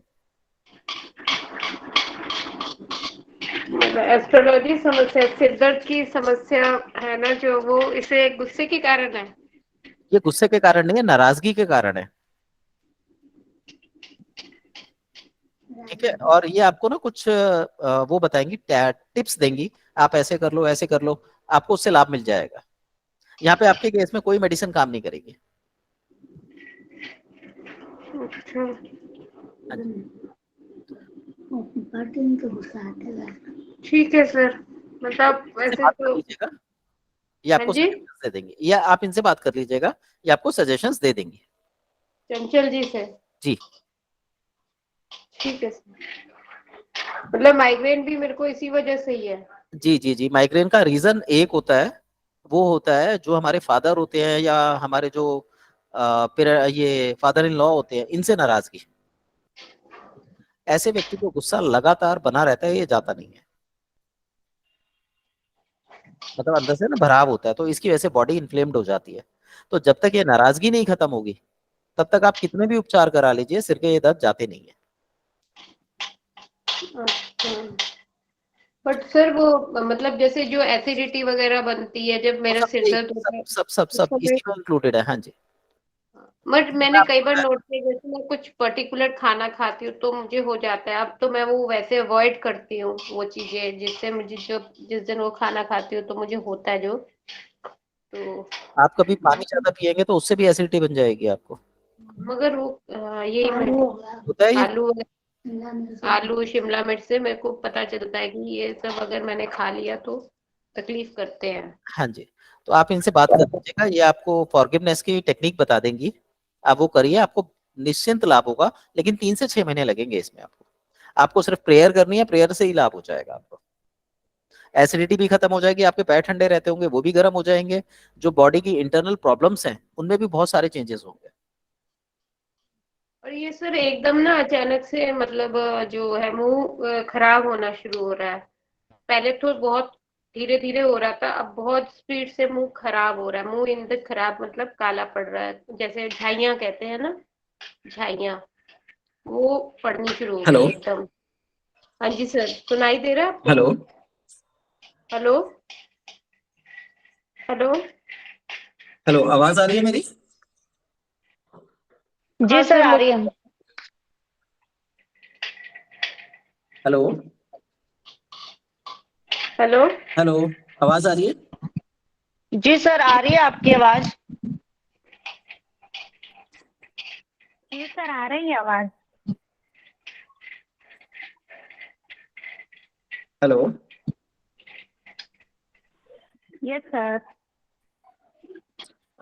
मतलब एस्ट्रोलॉजी समस्या, सिर दर्द की समस्या है ना, जो वो इसे गुस्से के कारण है। ये गुस्से के कारण नहीं है, नाराजगी के कारण है। ठीक है, और ये आपको ना कुछ वो बताएंगी, टिप्स देंगी, आप ऐसे कर लो ऐसे कर लो, आपको उससे लाभ मिल जाएगा। यहाँ पे आपके केस में कोई मेडिसिन काम नहीं करेगी। अच्छा। हाँ जी। ठीक है सर, मतलब इनसे वैसे बात कर तो। लीजिएगा, ये हाँ आपको जी, सजेशंस दे देंगे, या आप इनसे बात कर लीजिएगा, ये आपको सजेशंस दे देंगी। चंचल जी से। जी ठीक है सर, मतलब माइग्रेन भी मेरे को इसी वजह से ही है। जी जी जी, माइग्रेन का रीजन एक होता है, वो होता है जो हमारे फादर होते हैं या हमारे जो ये फादर इन लॉ होते हैं, इनसे नाराजगी। ऐसे व्यक्ति को गुस्सा लगातार बना रहता है, ये जाता नहीं है, मतलब अंदर से ना भराव होता है, तो इसकी वजह से बॉडी इन्फ्लेम्ड हो जाती है। तो जब तक ये नाराजगी नहीं खत्म होगी तब तक आप कितने भी उपचार करा लीजिए, सिर के ये दर्द जाते नहीं है। बट सर वो मतलब जैसे जो एसिडिटी वगैरह बनती है जब मेरा सिर दर्द होता है सब इसी में इंक्लूडेड है। हाँ जी। बट मैंने कई बार नोट किया जैसे मैं कुछ पर्टिकुलर खाना खाती हूँ तो मुझे हो जाता है। अब तो मैं वो वैसे अवॉइड करती हूँ वो चीजें जिससे मुझे जो जिस दिन वो खाना खाती हूँ तो मुझे होता है जो। तो आप कभी पानी ज्यादा पिएंगे तो उससे भी एसिडिटी बन जाएगी आपको। मगर वो ये होता है ये। आलू शिमला मिर्च से मेरे को पता चलता है कि ये सब अगर मैंने खा लिया तो तकलीफ करते हैं। हाँ जी, तो आप इनसे बात कर लीजिएगा, ये आपको फॉरगिवनेस की टेक्निक बता देंगी, आप वो करिए, आपको निश्चिंत लाभ होगा। लेकिन 3 से 6 महीने लगेंगे इसमें आपको सिर्फ प्रेयर करनी है, प्रेयर से ही लाभ हो जाएगा आपको। एसिडिटी भी खत्म हो जाएगी, आपके पैर ठंडे रहते होंगे वो भी गर्म हो जाएंगे, जो बॉडी की इंटरनल प्रॉब्लम्स हैं उनमें भी बहुत सारे चेंजेस होंगे। और ये सर एकदम ना अचानक से मतलब जो है मुंह खराब होना शुरू हो रहा है। पहले तो बहुत धीरे धीरे हो रहा था, अब बहुत स्पीड से मुंह खराब हो रहा है। मुंह इंदर खराब मतलब काला पड़ रहा है, जैसे झाइयां कहते हैं ना, झाइयां वो पड़नी शुरू हो हेलो गई एकदम। हाँ जी सर, सुनाई दे रहा है आपको? Hello hello hello. हेलो, आवाज आ रही है मेरी? जी हाँ सर सर आ रही है। Hello hello. हेलो, आवाज आ रही है? जी सर आ रही है आपकी आवाज। जी सर आ रही है आवाज। Hello yes sir.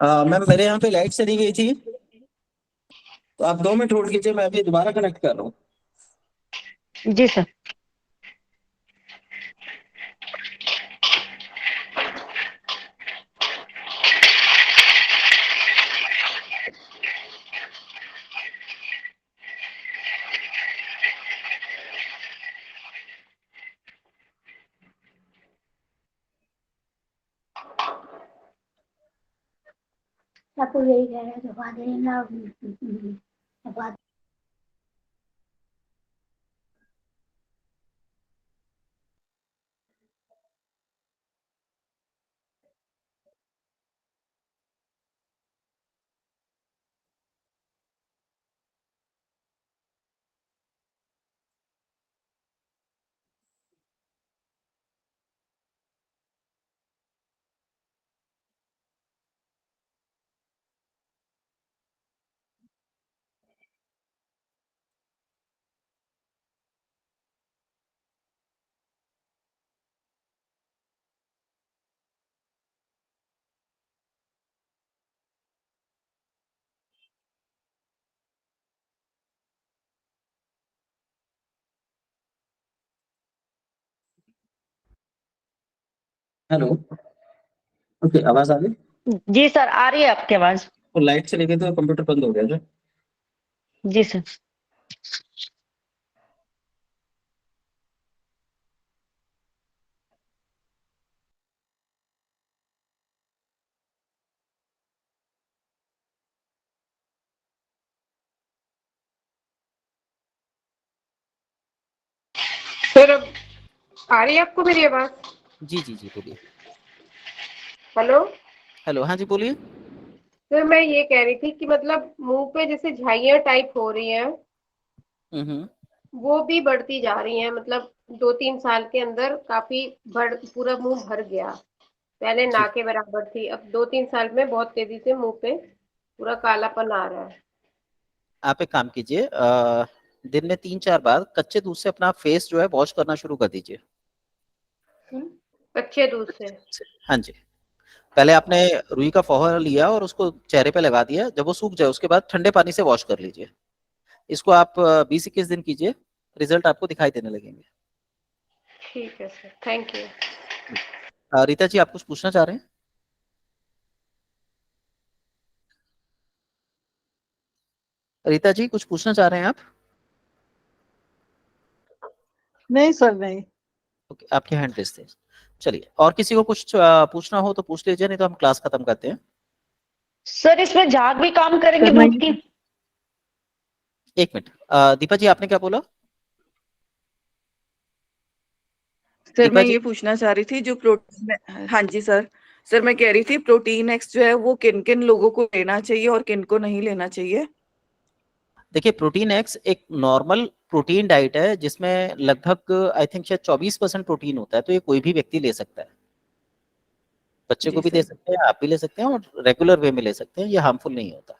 मैम, मेरे यहाँ पे लाइट चली गई थी, तो आप 2 मिनट होल्ड कीजिए, मैं अभी दोबारा कनेक्ट कर रहा हूँ। जी सर। आपको यही कह रहा है दबा देना दबा। हेलो, ओके, आवाज आ गई? जी सर आ रही है आपकी आवाज। तो लाइट चली गई तो कंप्यूटर बंद हो गया था। जी सर। सर अब आ रही है आपको मेरी आवाज? जी जी जी बोलिए। हेलो। हेलो, हाँ जी बोलिए। सर मैं ये कह रही थी कि मतलब मुंह पे जैसे झाइयां टाइप हो रही हैं हम्म। वो भी बढ़ती जा रही हैं, मतलब 2-3 साल के अंदर काफी बढ़ पूरा मुंह भर गया। पहले ना ठीक, के बराबर थी, अब 2-3 साल में बहुत तेजी से मुंह पे पूरा कालापन आ रहा है। आप एक काम कीजिए, दिन में 3-4 बार कच्चे दूध से अपना फेस जो है वॉश करना शुरू कर दीजिए। कच्चे दूध से? हाँ जी, पहले आपने रुई का फौहर लिया और उसको चेहरे पे लगा दिया, जब वो सूख जाए उसके बाद ठंडे पानी से वॉश कर लीजिए। इसको आप 20-21 दिन कीजिए, रिजल्ट आपको दिखाई देने लगेंगे। ठीक है sir, thank you. Rita ji, आप कुछ पूछना चाह रहे हैं? रीता जी, कुछ पूछना चाह रहे हैं आप? नहीं सर नहीं। ओके, आपके हैंड रेस थे। चलिए, और किसी को कुछ पूछना हो तो पूछ लीजिए, नहीं तो हम क्लास खत्म करते हैं। सर इसमें झाग भी काम करेंगे सर दूध नहीं। की? एक मिनट, दीपा जी आपने क्या बोला? सर दीपा मैं जी, ये पूछना चाह रही थी जो प्रोटीन, हाँ जी सर मैं कह रही थी प्रोटीन एक्स जो है वो किन किन लोगों को लेना चाहिए और किन को नहीं लेना चाहिए? देखिए प्रोटीन एक्स एक नॉर्मल प्रोटीन डाइट है जिसमें लगभग आई थिंक शायद 24% प्रोटीन होता है, तो ये कोई भी व्यक्ति ले सकता है। बच्चे को जी भी दे सर। सकते हैं, आप भी ले सकते हैं, और रेगुलर वे में ले सकते हैं, ये हार्मफुल नहीं होता।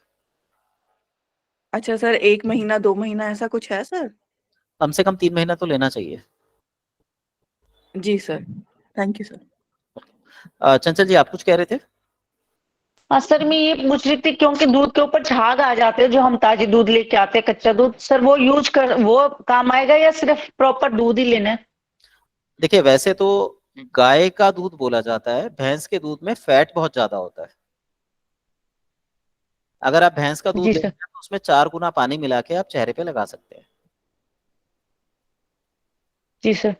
अच्छा सर, 1 महीना 2 महीना ऐसा कुछ है सर? कम से कम 3 महीना तो लेना चाहिए। जी सर, थैंक यू सर। चंचल जी आप कुछ कह रहे थे? हाँ सर, मैं ये पूछ रही थी क्योंकि दूध के ऊपर झाग आ जाते हैं जो हम ताजी दूध लेके आते हैं, कच्चा दूध, सर वो काम आएगा या सिर्फ प्रॉपर दूध ही लेना है? देखिए वैसे तो गाय का दूध बोला जाता है, भैंस के दूध में फैट बहुत ज्यादा होता है। अगर आप भैंस का दूध जी लेते सर। हैं तो उसमें 4 गुना पानी मिला के आप चेहरे पे लगा सकते हैं। जी सर।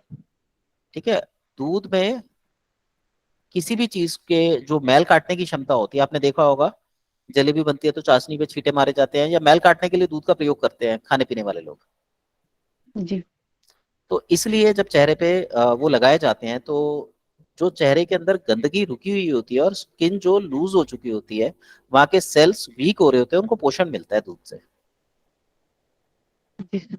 ठीक है। दूध में किसी भी चीज के जो मैल काटने की क्षमता होती है, आपने देखा होगा जलेबी बनती है तो चाशनी पे छींटे मारे जाते हैं, या मैल काटने के लिए दूध का प्रयोग करते हैं खाने पीने वाले लोग। जी तो इसलिए जब चेहरे पे वो लगाए जाते हैं तो जो चेहरे के अंदर गंदगी रुकी हुई होती है और स्किन जो लूज हो चुकी होती है, वहां के सेल्स वीक हो रहे होते हैं, उनको पोषण मिलता है दूध से। जी सर।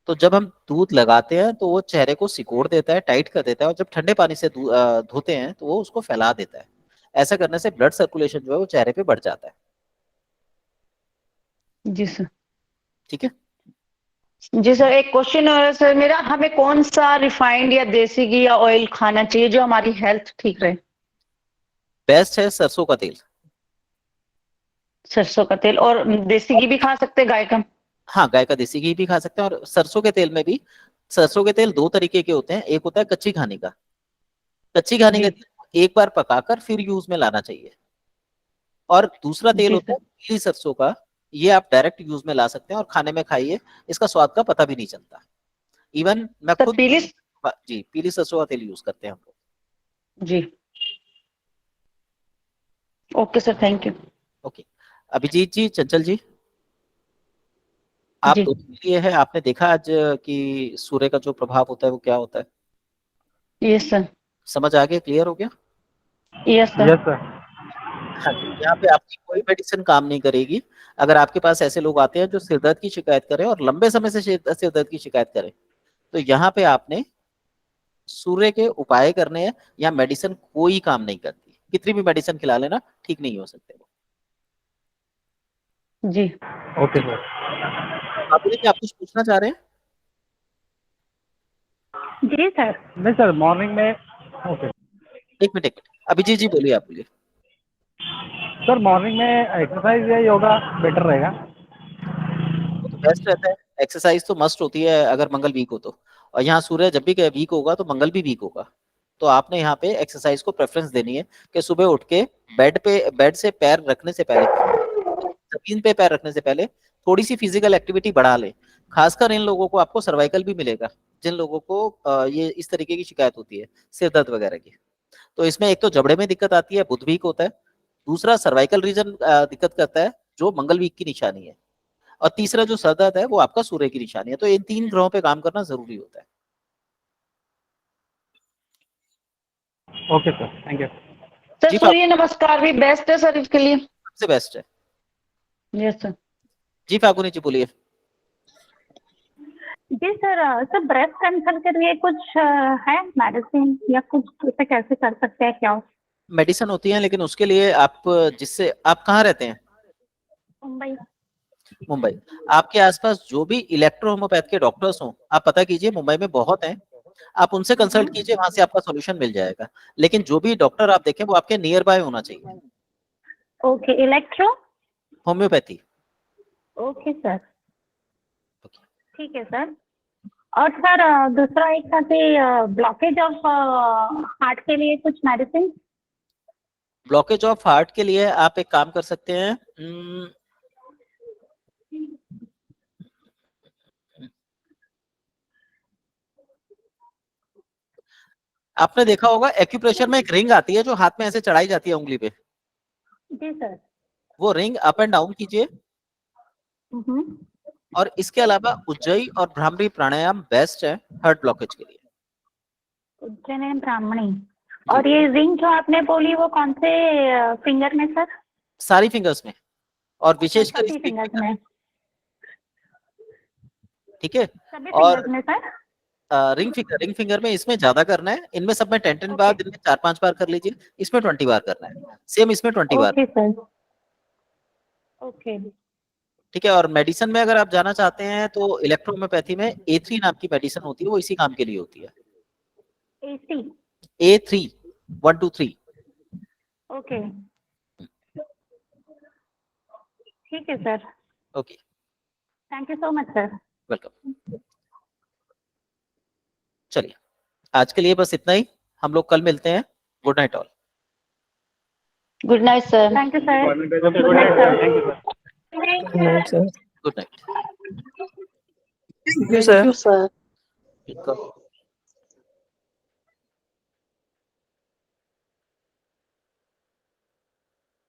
तो जब हम दूध लगाते हैं तो वो चेहरे को सिकोड़ देता है, टाइट कर देता है, और जब ठंडे पानी से धोते हैं तो वो उसको फैला देता है। ऐसा करने से ब्लड सर्कुलेशन जो है वो चेहरे पे बढ़ जाता है। जी सर। ठीक है। जी सर, एक क्वेश्चन और सर मेरा, हमें कौन सा रिफाइंड या देसी घी या ऑयल खाना चाहिए जो हमारी हेल्थ ठीक रहे? बेस्ट है सरसों का तेल। सरसों का तेल, और देसी घी भी खा सकते हैं गाय का? हाँ, गाय का देसी घी भी खा सकते हैं, और सरसों के तेल में भी, सरसों के तेल 2 तरीके के होते हैं। एक होता है कच्ची घानी का। कच्ची घानी का जी। तेल को एक बार पकाकर फिर यूज में लाना चाहिए। और दूसरा तेल जी होता सर। है पीली सरसों का। ये आप डायरेक्ट यूज में ला सकते हैं और खाने में खाइए, इसका स्वाद का पता भी नहीं चलता। इवन मैं सर खुद पीली। जी पीली सरसों का तेल यूज करते हैं हम लोग। जी। Okay sir, thank you. Okay. Abhijit ji, Chanchal ji, आप जी। दोनों के लिए है। आपने देखा आज कि सूर्य का जो प्रभाव होता है वो क्या होता है? Yes sir. समझ आ गया, क्लियर हो गया? Yes sir. Yes sir. हाँ जी, यहाँ पे आपकी कोई मेडिसिन काम नहीं करेगी। अगर आपके पास ऐसे लोग आते हैं जो सिर दर्द की शिकायत करें और लंबे समय से सिर दर्द की शिकायत करें, तो यहाँ पे आपने सूर्य के उपाय करने हैं, या मेडिसिन कोई काम नहीं करती। कितनी भी मेडिसिन खिला लेना, ठीक नहीं हो सकते वो। जी। Okay sir. आप बोलिए कि आप कुछ पूछना चाह रहे हैं? जी सर। नहीं सर, मॉर्निंग में। ओके एक मिनट, अभिजीत जी बोलिए, आप बोलिए। सर, मॉर्निंग में एक्सरसाइज या योगा बेटर रहेगा? वो तो बेस्ट रहता है। एक्सरसाइज तो मस्ट होती है अगर मंगल वीक हो तो। और यहाँ सूर्य जब भी वीक होगा तो मंगल भी वीक होगा। तो आपने यहाँ पे एक्सरसाइज को प्रेफरेंस देनी है कि सुबह उठ के बेड से पैर रखने से पहले, जमीन पे पैर रखने से पहले थोड़ी सी फिजिकल एक्टिविटी बढ़ा ले। खासकर इन लोगों को आपको सर्वाइकल भी मिलेगा, जिन लोगों को ये इस तरीके की शिकायत होती है, सिर दर्द वगैरह की। तो इसमें एक तो जबड़े में दिक्कत आती है, बुध वीक होता है। दूसरा सर्वाइकल रीजन दिक्कत करता है, जो मंगल वीक की निशानी है। और तीसरा जो सर दर्द है वो आपका सूर्य की निशानी है। तो इन 3 ग्रहों पे काम करना जरूरी होता है। Okay sir, thank you. Sir ji Surya Namaskar भी बेस्ट है सर इसके लिए? सबसे बेस्ट है। Yes sir. जी फागुनी जी बोलिए। जी सर, सर ब्रेस्ट कैंसर के लिए कुछ है मेडिसिन या कुछ, उसे कैसे कर सकते हैं क्या? मेडिसिन होती है, लेकिन उसके लिए आप जिससे, आप कहाँ रहते हैं? मुंबई। मुंबई। आपके आसपास जो भी इलेक्ट्रो होम्योपैथ के डॉक्टर्स हों, आप पता कीजिए, मुंबई में बहुत हैं। आप उनसे कंसल्ट कीजिए, वहां से आपका सोल्यूशन मिल जाएगा। लेकिन जो भी डॉक्टर आप देखें वो आपके नियर बाय होना चाहिए। Okay, electro homeopathy. Okay sir, ठीक है सर। और सर दूसरा एक था कि ब्लॉकेज ऑफ हार्ट के लिए कुछ मेडिसिन? ब्लॉकेज ऑफ हार्ट के लिए आप एक काम कर सकते हैं। आपने देखा होगा एक्यूप्रेशर में एक रिंग आती है जो हाथ में ऐसे चढ़ाई जाती है उंगली पे। जी सर। वो रिंग अप एंड डाउन कीजिए। और इसके अलावा उज्जयी और भ्रामरी प्राणायाम बेस्ट है हार्ट ब्लॉकेज के लिए। उज्जैन ब्राह्मणी। और ये रिंग जो आपने बोली वो कौन से फिंगर में सर? सारी फिंगर्स में, और विशेषकर सभी फिंगर्स में? ठीक है। सभी और फिंगर्स में सर? रिंग फिंगर में इसमें ज्यादा करना है, इनमें सब में 10 बार दिन में 4-5 बार कर लीजिए, इसमें 20 बार करना है, सेम इसमें 20 बार। Okay sir, okay. ठीक है। और मेडिसिन में अगर आप जाना चाहते हैं तो इलेक्ट्रोहोम्योपैथी में A3 नाम की मेडिसिन होती है, वो इसी काम के लिए होती है। AC? A3 1 2 3। ओके, ठीक है sir. Okay, thank you so much sir. Welcome. चलिए, आज के लिए बस इतना ही, हम लोग कल मिलते हैं। Good night all. Good night sir. Thank you sir. Good night sir. Sir good night. Thank you sir. Sir. Sir